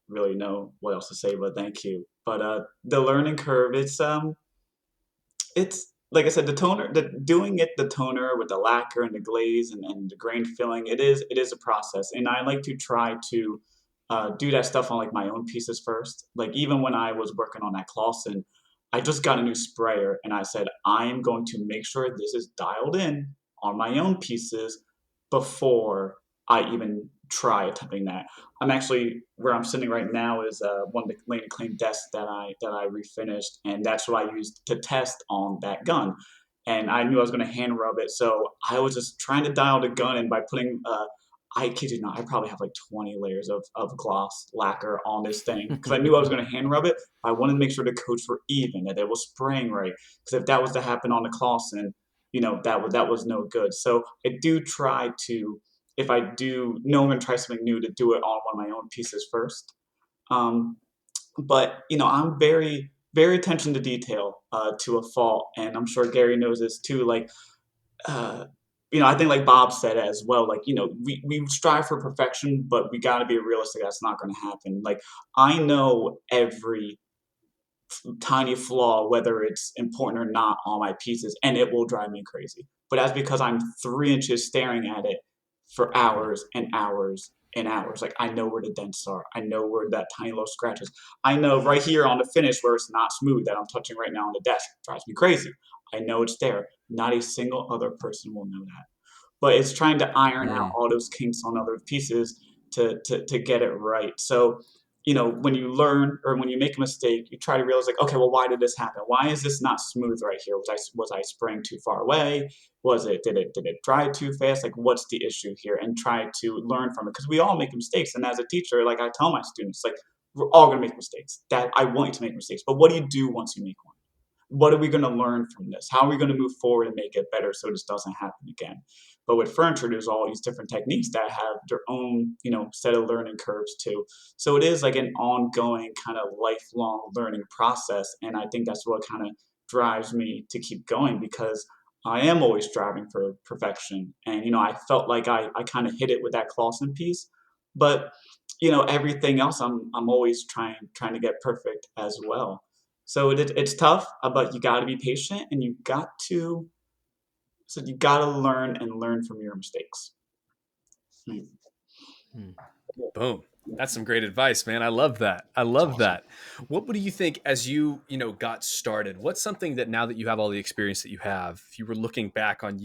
Speaker 2: really know what else to say, but thank you. But the learning curve, it's like I said, the toner with the lacquer and the glaze and the grain filling, it is a process, and I like to try to do that stuff on like my own pieces first. Like even when I was working on that Clausen, I just got a new sprayer, and I said I am going to make sure this is dialed in on my own pieces before I even try attempting that. I'm actually where I'm sitting right now is one of the lane claim desks that I refinished, and that's what I used to test on that gun. And I knew I was going to hand rub it, so I was just trying to dial the gun in by putting. I kid you not, I probably have like 20 layers of gloss lacquer on this thing because I knew I was going to hand rub it. I wanted to make sure the coats were even, that they were spraying right. Because if that was to happen on the Clausen, that was no good. So I do try to, if I do know I'm going to try something new, to do it on one of my own pieces first. Um, but I'm very very attention to detail to a fault, and I'm sure Gary knows this too. Like uh, I think like Bob said as well. Like we strive for perfection, but we got to be realistic. That's not going to happen. Like I know every tiny flaw, whether it's important or not, on my pieces, and it will drive me crazy. But that's because I'm 3 inches staring at it for hours and hours and hours. Like I know where the dents are. I know where that tiny little scratches. I know right here on the finish where it's not smooth that I'm touching right now on the desk. It drives me crazy. I know it's there. Not a single other person will know that, but it's trying to iron out
Speaker 3: Mm.
Speaker 2: all those kinks on other pieces to get it right. So, when you learn or when you make a mistake, you try to realize like, okay, well, why did this happen? Why is this not smooth right here? Was I spraying too far away? Did it dry too fast? Like, what's the issue here? And try to learn from it because we all make mistakes. And as a teacher, like I tell my students, like we're all gonna make mistakes. That I want you to make mistakes, but what do you do once you make one? What are we going to learn from this? How are we going to move forward and make it better so this doesn't happen again? But with furniture, there's all these different techniques that have their own, set of learning curves too. So it is like an ongoing kind of lifelong learning process. And I think that's what kind of drives me to keep going because I am always striving for perfection. And, I felt like I kind of hit it with that Clausen piece. But, everything else I'm always trying to get perfect as well. So it's tough, but you got to be patient, and you got to learn and learn from your mistakes. Mm.
Speaker 3: Mm.
Speaker 1: Boom. That's some great advice, man. I love that. I
Speaker 4: It's
Speaker 1: love
Speaker 4: awesome.
Speaker 1: that. What do you think as got started? What's something that now that you have all the experience that you have, if you were looking back on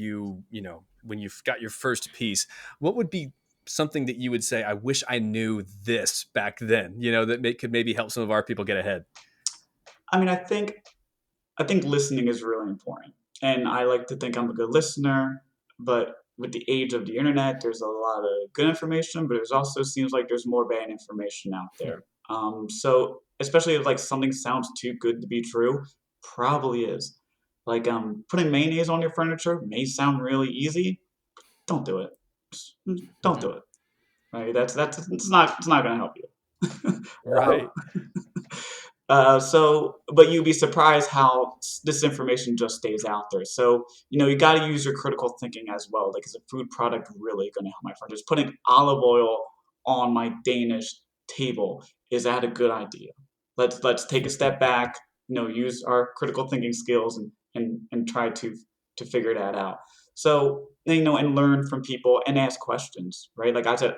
Speaker 1: when you've got your first piece, what would be something that you would say, I wish I knew this back then, that could maybe help some of our people get ahead?
Speaker 2: I mean, I think listening is really important, and I like to think I'm a good listener. But with the age of the internet, there's a lot of good information, but there's also seems like there's more bad information out there. So especially if like something sounds too good to be true, probably is. Like putting mayonnaise on your furniture may sound really easy. Don't do it. Don't do it. Right? That's it's not gonna help you.
Speaker 1: Right.
Speaker 2: But you'd be surprised how this information just stays out there. So, you got to use your critical thinking as well. Like, is a food product really going to help my friend? Just putting olive oil on my Danish table, is that a good idea? Let's take a step back. Use our critical thinking skills and try to figure that out. So, and learn from people and ask questions, right? Like I said,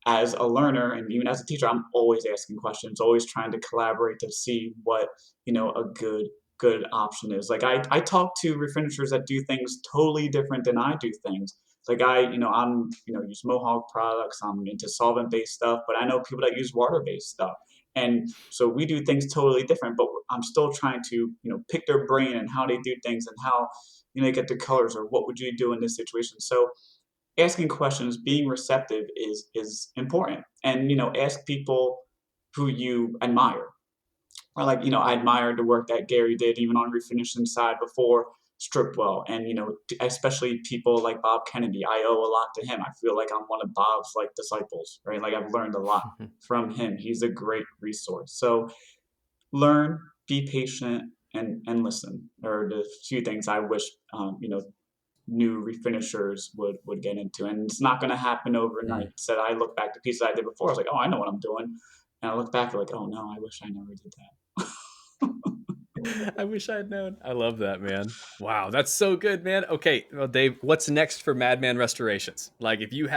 Speaker 2: as a learner and even as a teacher, I'm always asking questions, always trying to collaborate to see what, a good option is. Like I talk to refinishers that do things totally different than I do things. Like I'm, use Mohawk products, I'm into solvent based stuff, but I know people that use water based stuff. And so we do things totally different, but I'm still trying to, pick their brain and how they do things and how, they get the colors or what would you do in this situation. So asking questions, being receptive is important. And ask people who you admire. Or like I admired the work that Gary did even on refinishing side before Stripwell, and especially people like Bob Kennedy. I owe a lot to him. I feel like I'm one of Bob's like disciples, right? Like I've learned a lot from him. He's a great resource. So learn, be patient, and listen are the few things I wish new refinishers would get into. And it's not going to happen overnight.
Speaker 3: Mm.
Speaker 2: So I look back to pieces I did before. I was like, oh, I know what I'm doing. And I look back like, oh no, I wish I never did that.
Speaker 1: I wish I had known. I love that, man. Wow, that's so good, man. Okay, well, Dave, what's next for Madman Restorations? Like, if you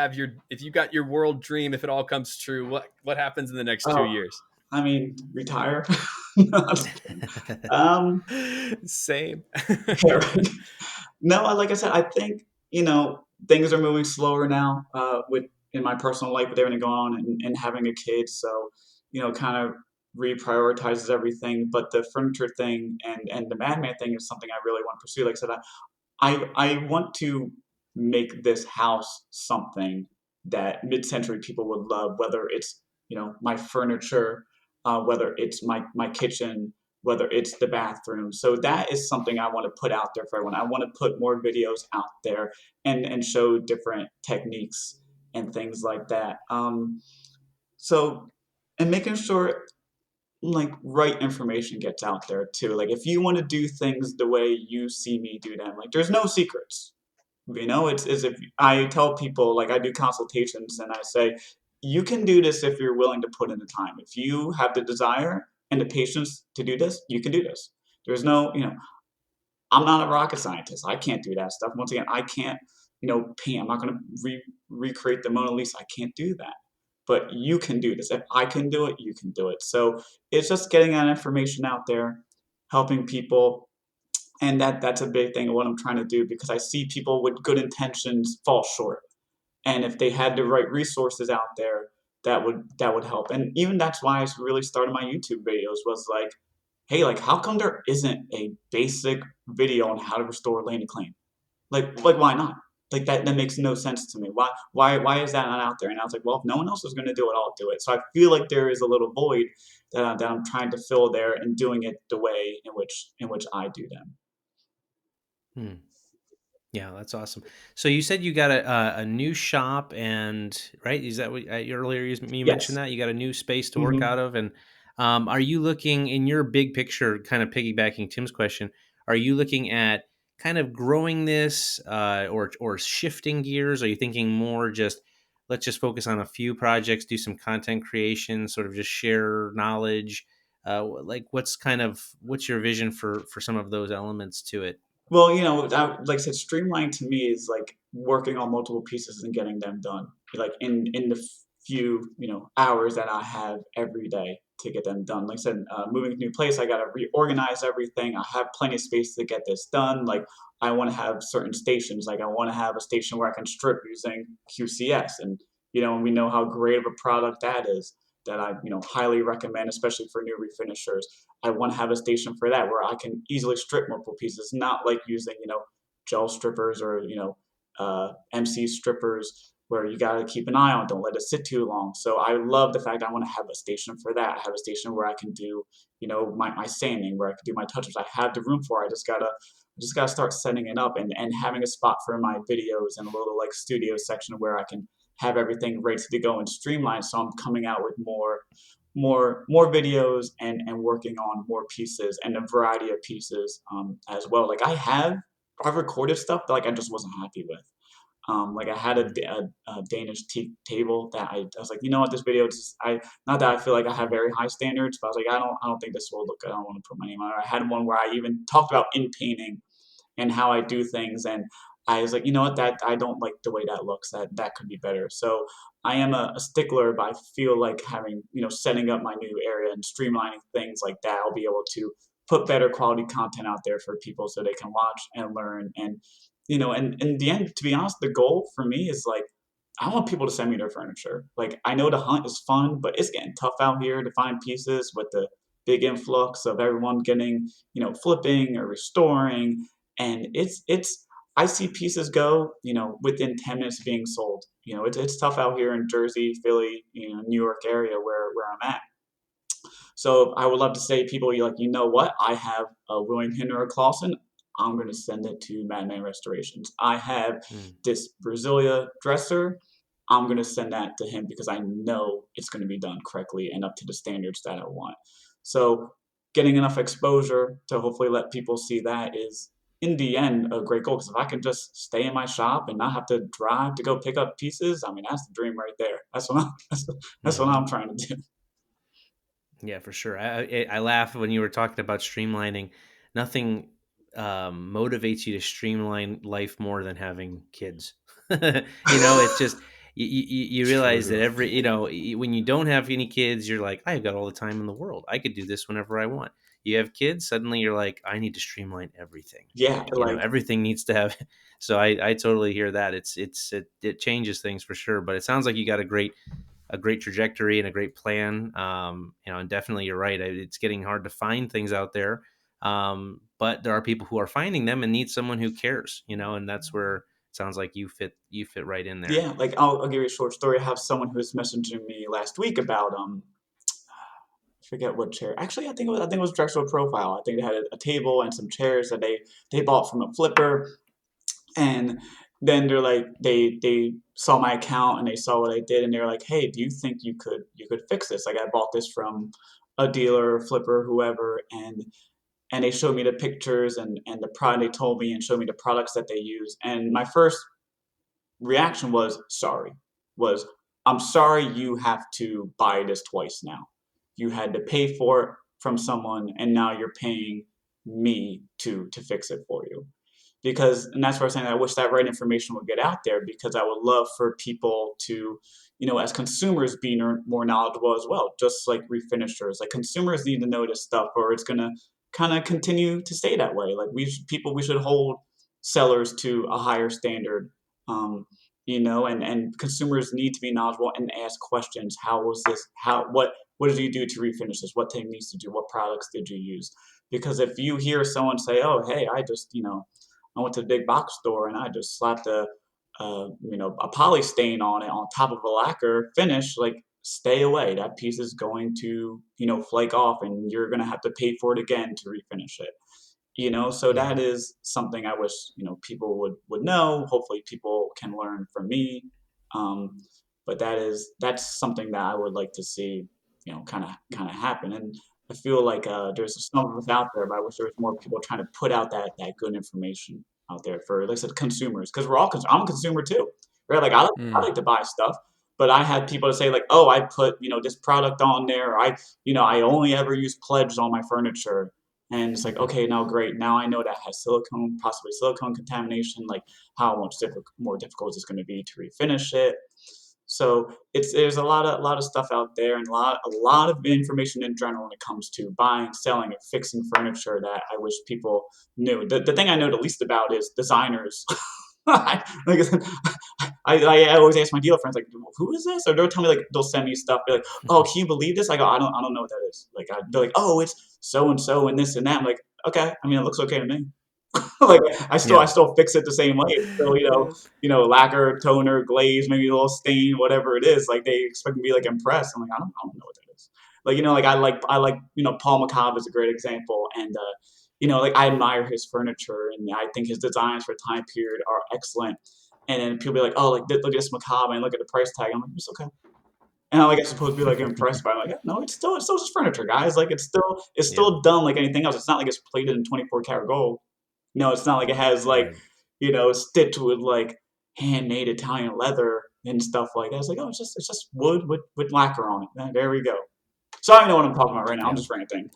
Speaker 1: got your world dream, if it all comes true, what happens in the next 2 years?
Speaker 2: I mean, retire. No, I'm just kidding. Um,
Speaker 1: Same.
Speaker 2: yeah, right. No, like I said, I think things are moving slower now with in my personal life with everything going on and having a kid. So kind of reprioritizes everything. But the furniture thing and the Madman thing is something I really want to pursue. Like I said, I want to make this house something that mid-century people would love, whether it's my furniture, whether it's my kitchen, whether it's the bathroom. So that is something I want to put out there for everyone. I want to put more videos out there and show different techniques and things like that. So and making sure like right information gets out there too. Like if you want to do things the way you see me do them, like there's no secrets. It's as if I tell people like I do consultations and I say, you can do this if you're willing to put in the time. If you have the desire and the patience to do this, you can do this. There's no, I'm not a rocket scientist. I can't do that stuff. Once again, I can't, paint. I'm not going to recreate the Mona Lisa. I can't do that. But you can do this. If I can do it, you can do it. So it's just getting that information out there, helping people, and that's a big thing of what I'm trying to do because I see people with good intentions fall short. And if they had the right resources out there, that would help. And even that's why I really started my YouTube videos was like, hey, like how come there isn't a basic video on how to restore lane and claim? Like why not? Like that makes no sense to me. Why is that not out there? And I was like, well, if no one else is going to do it, I'll do it. So I feel like there is a little void that I'm trying to fill there and doing it the way in which I do them.
Speaker 3: Hmm. Yeah, that's awesome. So you said you got a new shop, and right? Is that what earlier you mentioned
Speaker 2: Yes.
Speaker 3: that you got a new space to work
Speaker 2: Hmm.
Speaker 3: out of? And are you looking in your big picture, kind of piggybacking Tim's question? Are you looking at kind of growing this, or shifting gears? Are you thinking more just let's just focus on a few projects, do some content creation, sort of just share knowledge? Like what's your vision for some of those elements to it?
Speaker 2: Well, like I said, streamline to me is like working on multiple pieces and getting them done, like in the few hours that I have every day to get them done. Like I said, moving to a new place, I got to reorganize everything. I have plenty of space to get this done. Like I want to have certain stations. Like I want to have a station where I can strip using QCS and and we know how great of a product that is, that I, highly recommend, especially for new refinishers. I want to have a station for that where I can easily strip multiple pieces, not like using, gel strippers or, MC strippers where you got to keep an eye on, don't let it sit too long. So I love the fact I want to have a station for that. I have a station where I can do, my sanding, where I can do my touches. I have the room for it. I just gotta start setting it up and having a spot for my videos and a little like studio section where I can have everything ready to go and streamline. So I'm coming out with more videos and working on more pieces and a variety of pieces as well. Like I've recorded stuff that like I just wasn't happy with. Like I had a Danish table that I was like, you know what, this video just not that I feel like I have very high standards, but I was like, I don't think this will look good. I don't want to put my name on it. I had one where I even talked about in painting and how I do things. And I was like, you know what, that I don't like the way that looks. That could be better. So I am a stickler, but I feel like having, setting up my new area and streamlining things like that, I'll be able to put better quality content out there for people so they can watch and learn. And, and in the end, to be honest, the goal for me is like, I want people to send me their furniture. Like I know the hunt is fun, but it's getting tough out here to find pieces with the big influx of everyone getting, flipping or restoring. And it's I see pieces go, within 10 minutes of being sold. It's tough out here in Jersey, Philly, New York area where I'm at. So I would love to say people, you're like, you know what? I have a William Henry Clausen. I'm going to send it to Madman Restorations. I have
Speaker 3: Mm.
Speaker 2: this Brasilia dresser. I'm going to send that to him because I know it's going to be done correctly and up to the standards that I want. So getting enough exposure to hopefully let people see that is in the end a great goal. Because if I can just stay in my shop and not have to drive to go pick up pieces, I mean, that's the dream right there. That's what
Speaker 3: Mhm.
Speaker 2: I'm trying to do.
Speaker 3: Yeah, for sure. I laugh when you were talking about streamlining. Nothing motivates you to streamline life more than having kids. It's just you realize that
Speaker 4: True.
Speaker 3: every when you don't have any kids, you're like, I've got all the time in the world. I could do this whenever I want. You have kids, suddenly you're like, I need to streamline everything.
Speaker 2: Yeah, like
Speaker 3: Everything needs to have. So I totally hear that. It changes things for sure. But it sounds like you got a great trajectory and a great plan. And definitely you're right. It's getting hard to find things out there. But there are people who are finding them and need someone who cares, and that's where it sounds like you fit right in there.
Speaker 2: yeah, like I'll give you a short story. I have someone who was messaging me last week about I forget what chair. Actually, I think it was Drexel Profile. I think they had a table and some chairs that they bought from a flipper, and then they're like they saw my account and they saw what I did and they're like, hey, do you think you could fix this? Like I bought this from a dealer, flipper, whoever, and they showed me the pictures and the product they told me and showed me the products that they use. And my first reaction was sorry. Was I'm sorry you have to buy this twice now. You had to pay for it from someone and now you're paying me to fix it for you. Because and that's where I'm saying I wish that right information would get out there because I would love for people to, as consumers be more knowledgeable as well, just like refinishers. Like consumers need to know this stuff or it's gonna kind of continue to stay that way. Like we should hold sellers to a higher standard. Um, and consumers need to be knowledgeable and ask questions. How was this? What did you do to refinish this? What techniques did you? What products did you use? Because if you hear someone say, "Oh, hey, I just I went to the big box store and I just slapped a poly stain on it on top of a lacquer finish," like stay away. That piece is going to flake off, and you're gonna have to pay for it again to refinish it. So
Speaker 3: Yeah.
Speaker 2: that is something I wish people would know. Hopefully people can learn from me. um, but that's something that I would like to see kind of happen. And I feel like there's some of us out there, but I wish there was more people trying to put out that good information out there for, like I said, consumers, because I'm a consumer too, right? Like I
Speaker 1: Mm.
Speaker 2: like to buy stuff, but I had people to say like, oh, I put this product on there, or I only ever use pledge on my furniture. And it's like, okay, now great. Now I know that has silicone, possibly silicone contamination. Like, how much more difficult is it going to be to refinish it? So there's a lot of stuff out there, and a lot of information in general when it comes to buying, selling, and fixing furniture that I wish people knew. The thing I know the least about is designers. Like I said, I always ask my dealer friends, like, who is this? Or they'll tell me, like, they'll send me stuff. They're like, oh, can you believe this? I go, I don't know what that is. Like, they're like, oh, it's so and so and this and that. I'm like, okay. I mean, it looks okay to me. Like I
Speaker 3: Yeah.
Speaker 2: still fix it the same way. It's still, lacquer, toner, glaze, maybe a little stain, whatever it is. Like they expect me to be like impressed. I'm like, I don't know what that is. Like, like I like, Paul McCobb is a great example. And like I admire his furniture and I think his designs for time period are excellent. And then people be like, oh, like look at this Macabre and look at the price tag. I'm like, it's okay. And I'm like, I'm supposed to be like impressed by it. I'm like, no, it's still just furniture, guys. Like it's
Speaker 3: Yeah.
Speaker 2: still done like anything else. It's not like it's plated in 24 karat gold. No, it's not like it has like,
Speaker 3: Right.
Speaker 2: stitched with like handmade Italian leather and stuff like that. It's like, oh, it's just wood with lacquer on it. And there we go. So I know what I'm talking about right now. I'm
Speaker 3: Yeah.
Speaker 2: just ranting.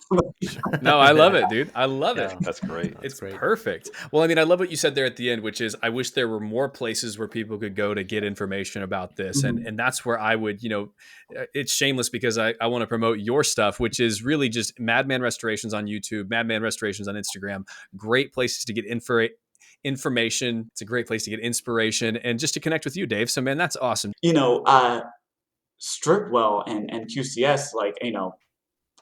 Speaker 1: No, I love it, dude. I love it.
Speaker 3: Yeah.
Speaker 4: That's great.
Speaker 3: That's
Speaker 1: It's
Speaker 3: great.
Speaker 1: perfect. Well, I mean, I love what you said there at the end, which is I wish there were more places where people could go to get information about this.
Speaker 2: Mhm.
Speaker 1: And that's where I would, it's shameless because I want to promote your stuff, which is really just Madman Restorations on YouTube, Madman Restorations on Instagram. Great places to get information. It's a great place to get inspiration and just to connect with you, Dave. So, man, that's awesome.
Speaker 2: Stripwell and QCS, like,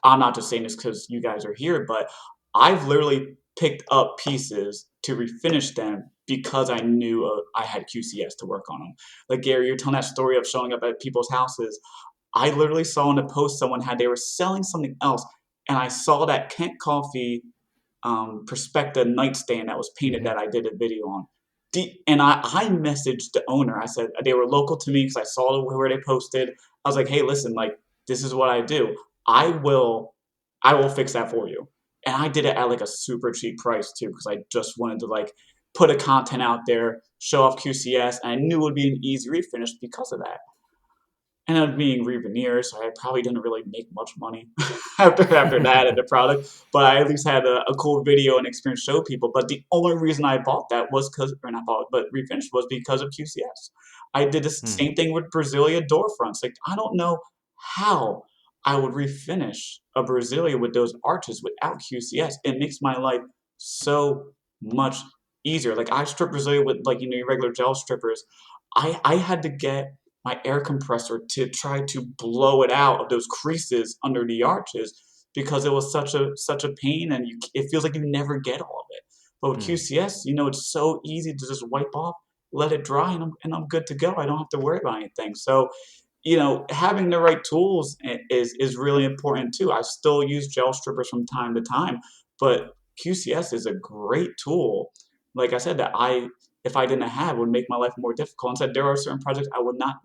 Speaker 2: I'm not just saying this because you guys are here, but I've literally picked up pieces to refinish them because I knew I had QCS to work on them. Like Gary, you're telling that story of showing up at people's houses. I literally saw in a post they were selling something else, and I saw that Kent Coffee Perspective nightstand that was painted that I did a video on. And I messaged the owner. I said they were local to me because I saw where they posted. I was like, hey, listen, like this is what I do. I will fix that for you. And I did it at like a super cheap price too because I just wanted to like put a content out there, show off QCS, and I knew it would be an easy refinish because of that. And I'm being re-veneered, so I probably didn't really make much money after that at the product. But I at least had a cool video and experience to show people. But the only reason I bought that was or not bought, but refinished was because of QCS. I did the same thing with Brasilia door fronts. Like I don't know how I would refinish a Brasilia with those arches without QCS. It makes my life so much easier. Like I strip Brasilia with like your regular gel strippers. I had to get my air compressor to try to blow it out of those creases under the arches because it was such a pain and it feels like you never get all of it. But with QCS, it's so easy to just wipe off, let it dry, and I'm good to go. I don't have to worry about anything. So, having the right tools is really important too. I still use gel strippers from time to time, but QCS is a great tool. Like I said, that if I didn't have, would make my life more difficult. Instead, there are certain projects I would not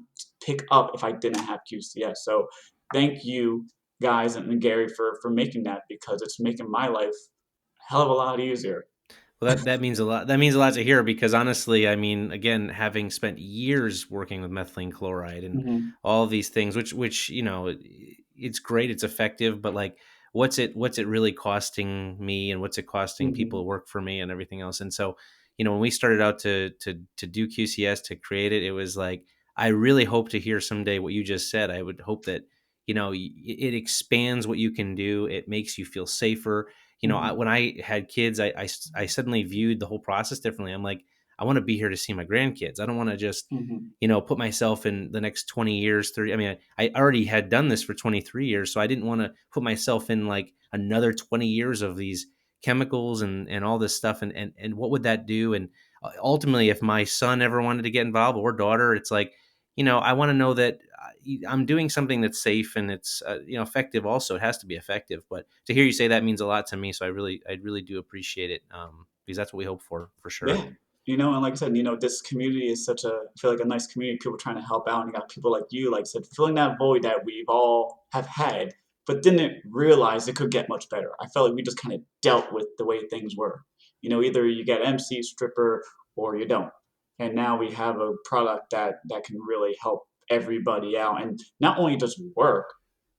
Speaker 2: pick up if I didn't have QCS. So thank you guys and Gary for making that because it's making my life a hell of a lot easier.
Speaker 3: Well, that means a lot. That means a lot to hear because honestly, I mean, again, having spent years working with methylene chloride and
Speaker 2: Mhm.
Speaker 3: all of these things, which it's great, it's effective, but like, what's it really costing me, and what's it costing people
Speaker 2: Mhm.
Speaker 3: who work for me, and everything else. And so, when we started out to do QCS to create it, it was like I really hope to hear someday what you just said. I would hope that it expands what you can do. It makes you feel safer.
Speaker 2: Mhm.
Speaker 3: When I had kids, I suddenly viewed the whole process differently. I'm like, I want to be here to see my grandkids. I don't want to just,
Speaker 2: Mhm.
Speaker 3: put myself in the next 20 years, 30. I mean, I already had done this for 23 years. So I didn't want to put myself in like another 20 years of these chemicals and all this stuff. And what would that do? And ultimately, if my son ever wanted to get involved or daughter, it's like, I want to know that I'm doing something that's safe and it's effective. Also, it has to be effective. But to hear you say that means a lot to me. So I really do appreciate it because that's what we hope for sure.
Speaker 2: Yeah. And like I said, this community is I feel like a nice community, people trying to help out. And you got people like you, like I said, filling that void that we've all have had, but didn't realize it could get much better. I felt like we just kind of dealt with the way things were. Either you get MC, stripper, or you don't. And now we have a product that can really help everybody out. And not only does it work,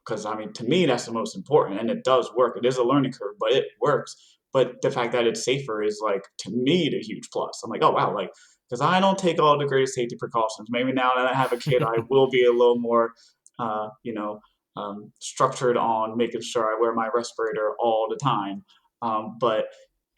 Speaker 2: because I mean, to me, that's the most important. And it does work. It is a learning curve, but it works. But the fact that it's safer is like to me the huge plus. I'm like, oh wow, like because I don't take all the greatest safety precautions. Maybe now that I have a kid, I will be a little more, uh, you know, structured on making sure I wear my respirator all the time. But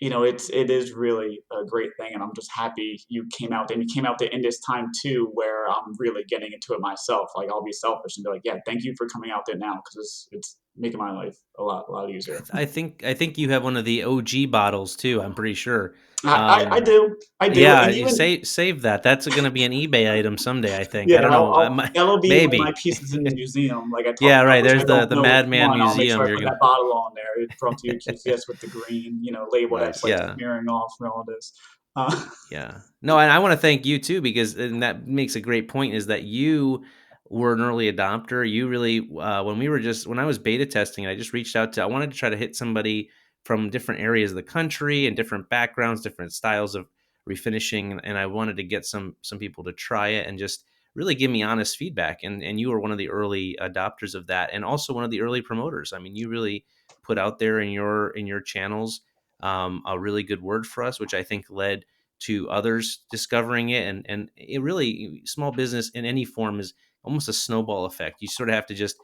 Speaker 2: it is really a great thing, and I'm just happy you came out, and you came out in this time too, where I'm really getting into it myself. Like, I'll be selfish and be like, yeah, thank you for coming out there now, because it's making my life a lot easier.
Speaker 3: I think you have one of the OG bottles too. I'm pretty sure.
Speaker 2: I do,
Speaker 3: Yeah,
Speaker 2: and
Speaker 3: you
Speaker 2: even
Speaker 3: save that. That's going to be an eBay item someday. I think. I
Speaker 2: yeah,
Speaker 3: don't know.
Speaker 2: that'll be one of my
Speaker 3: Maybe.
Speaker 2: pieces in the museum. Like I talked
Speaker 3: Yeah,
Speaker 2: about,
Speaker 3: right.
Speaker 2: which
Speaker 3: There's
Speaker 2: I don't
Speaker 3: the
Speaker 2: know which
Speaker 3: Madman
Speaker 2: one. I'll make sure
Speaker 3: Museum.
Speaker 2: I
Speaker 3: You're
Speaker 2: put
Speaker 3: gonna.
Speaker 2: that bottle on there. It's brought to you QCS with the green, label that's like
Speaker 4: Nice.
Speaker 3: Yeah.
Speaker 2: smearing off and all this. Uh,
Speaker 3: Yeah. No, and I want to thank you too, because and that makes a great point, is that you were an early adopter. You really when I was beta testing, I just reached out I wanted to try to hit somebody from different areas of the country and different backgrounds, different styles of refinishing, and I wanted to get some people to try it and just really give me honest feedback. And you were one of the early adopters of that, and also one of the early promoters. I mean, you really put out there in your channels a really good word for us, which I think led to others discovering it. And it really, small business in any form is almost a snowball effect. You sort of have to just,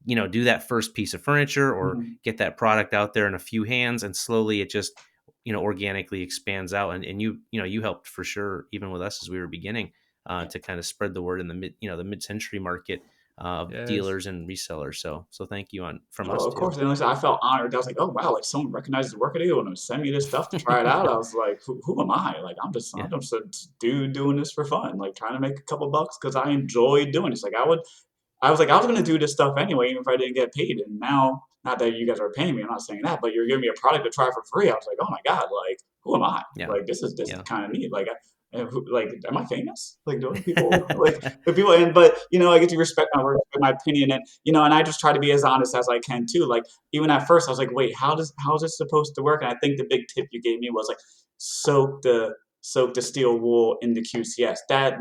Speaker 3: do that first piece of furniture or
Speaker 2: mhm.
Speaker 3: get that product out there in a few hands, and slowly it just, organically expands out. And you helped for sure, even with us as we were beginning, to kind of spread the word in the mid-century market of
Speaker 1: Yes.
Speaker 3: dealers and resellers. So thank you from
Speaker 2: Oh,
Speaker 3: us
Speaker 2: of
Speaker 3: too.
Speaker 2: course. And like I said, I felt honored. I was like, oh wow, like someone recognizes the work I do and send me this stuff to try it out. I was like, who am I? Like
Speaker 3: Yeah.
Speaker 2: I'm just a dude doing this for fun, like trying to make a couple bucks because I enjoy doing this. Like I was like, I was gonna do this stuff anyway, even if I didn't get paid. And now, not that you guys are paying me, I'm not saying that, but you're giving me a product to try for free. I was like, oh my god, like who am I?
Speaker 3: Yeah.
Speaker 2: Like this is
Speaker 3: Yeah.
Speaker 2: kind of neat. Like, like, am I famous? Like, doing people like the people? And but I get to respect my work, my opinion, and and I just try to be as honest as I can too. Like, even at first, I was like, wait, how is this supposed to work? And I think the big tip you gave me was like, soak the soak the steel wool in the QCS. That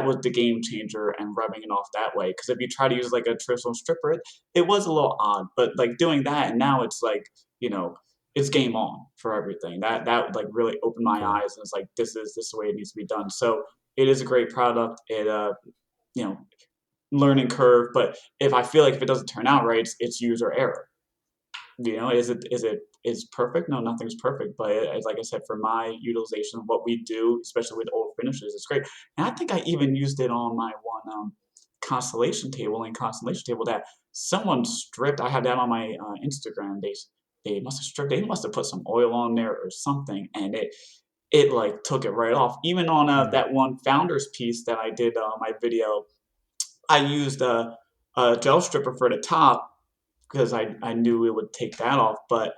Speaker 2: was the game changer and rubbing it off that way. Because if you try to use like a traditional stripper, it was a little odd. But like doing that, and now it's like, you know, it's game on for everything. That like really opened my
Speaker 3: Cool.
Speaker 2: eyes, and it's like this is the way it needs to be done. So it is a great product. It you know learning curve, but if I feel like if it doesn't turn out right, it's user error. Is perfect? No, nothing's perfect. But as like I said, for my utilization of what we do, especially with old finishes, it's great. And I think I even used it on my one constellation table that someone stripped. I had that on my Instagram. They must have stripped. They must have put some oil on there or something, and it like took it right off. Even on
Speaker 1: Mm.
Speaker 2: that one founders piece that I did my video, I used a gel stripper for the top because I knew it would take that off. But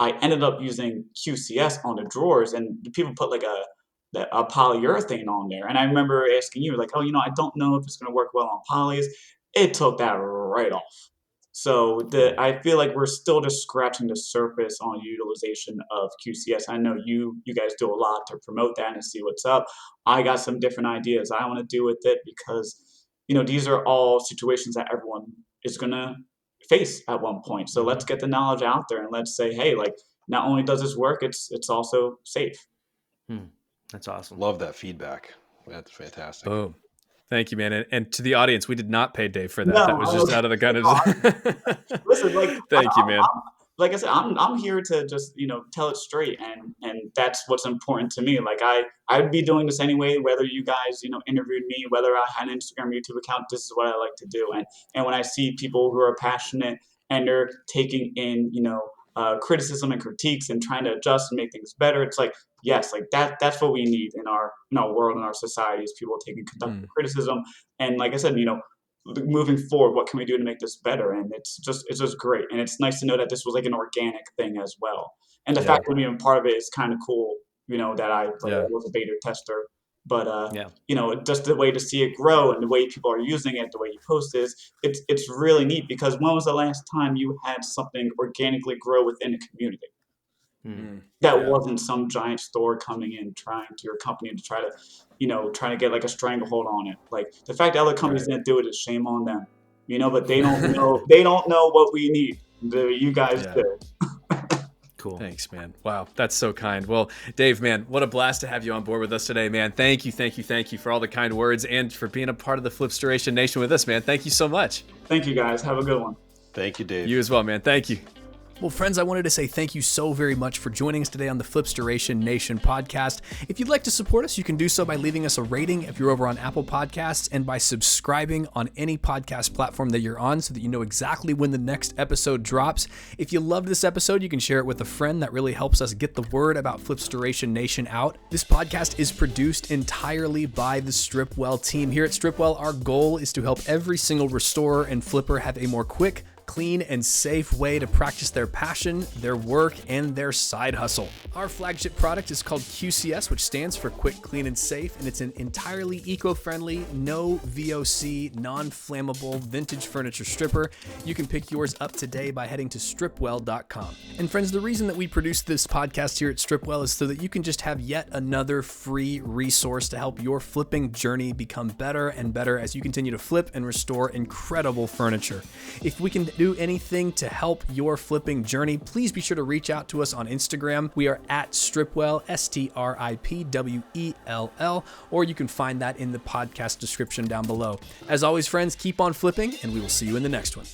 Speaker 2: I ended up using QCS on the drawers, and the people put like a polyurethane on there. And I remember asking you, like, oh, I don't know if it's going to work well on polys. It took that right off. So
Speaker 3: Cool.
Speaker 2: I feel like we're still just scratching the surface on utilization of QCS. I know you guys do a lot to promote that and see what's up. I got some different ideas I want to do with it because these are all situations that everyone is gonna face at one point. So let's
Speaker 3: Hmm.
Speaker 2: get the knowledge out there and let's say, hey, like not only does this work, it's also safe.
Speaker 3: That's awesome.
Speaker 4: Love that feedback. That's fantastic.
Speaker 1: Boom. Thank you, man. And to the audience, we did not pay Dave for that.
Speaker 2: No,
Speaker 1: That was just out of the gun.
Speaker 2: no, listen, like
Speaker 1: Thank you, man.
Speaker 2: like I said, I'm here to just tell it straight, and that's what's important to me. Like I'd be doing this anyway, whether you guys interviewed me, whether I had an Instagram, YouTube account. This is what I like to do, and when I see people who are passionate and they're taking in criticism and critiques and trying to adjust and make things better, it's like yes, like that's what we need in our world, in our society, is people taking constructive
Speaker 1: Mm,
Speaker 2: criticism. And like I said, moving forward, what can we do to make this better? And it's just great, and it's nice to know that this was like an organic thing as well. And the
Speaker 1: yeah.
Speaker 2: fact that being part of it is kind of cool. That I
Speaker 1: Yeah.
Speaker 2: was a beta tester, but
Speaker 3: Yeah.
Speaker 2: just the way to see it grow and the way people are using it, the way you post is it's really neat. Because when was the last time you had something organically grow within a community?
Speaker 3: Hmm.
Speaker 1: Mm,
Speaker 2: That
Speaker 1: yeah.
Speaker 2: wasn't some giant store coming in trying to your company to try to get like a stranglehold on it. Like the fact that other companies
Speaker 1: Right.
Speaker 2: didn't do it is shame on them. But they don't know what we need. You guys
Speaker 1: Yeah.
Speaker 2: do.
Speaker 3: Cool.
Speaker 1: Thanks, man. Wow, that's so kind. Well, Dave, man, what a blast to have you on board with us today, man. Thank you for all the kind words and for being a part of the Flipstoration Nation with us, man. Thank you so much.
Speaker 2: Thank you guys. Have a good one.
Speaker 4: Thank you, Dave.
Speaker 1: You as well, man. Thank you. Well, friends, I wanted to say thank you so very much for joining us today on the Flipstoration Nation podcast. If you'd like to support us, you can do so by leaving us a rating if you're over on Apple Podcasts and by subscribing on any podcast platform that you're on so that you know exactly when the next episode drops. If you loved this episode, you can share it with a friend. That really helps us get the word about Flipstoration Nation out. This podcast is produced entirely by the Stripwell team. Here at Stripwell, our goal is to help every single restorer and flipper have a more quick, clean, and safe way to practice their passion, their work, and their side hustle. Our flagship product is called QCS, which stands for Quick, Clean, and Safe, and it's an entirely eco-friendly, no VOC, non-flammable vintage furniture stripper. You can pick yours up today by heading to stripwell.com. And friends, the reason that we produce this podcast here at Stripwell is so that you can just have yet another free resource to help your flipping journey become better and better as you continue to flip and restore incredible furniture. If we can do anything to help your flipping journey, please be sure to reach out to us on Instagram. We are at Stripwell, STRIPWELL, or you can find that in the podcast description down below. As always, friends, keep on flipping, and we will see you in the next one.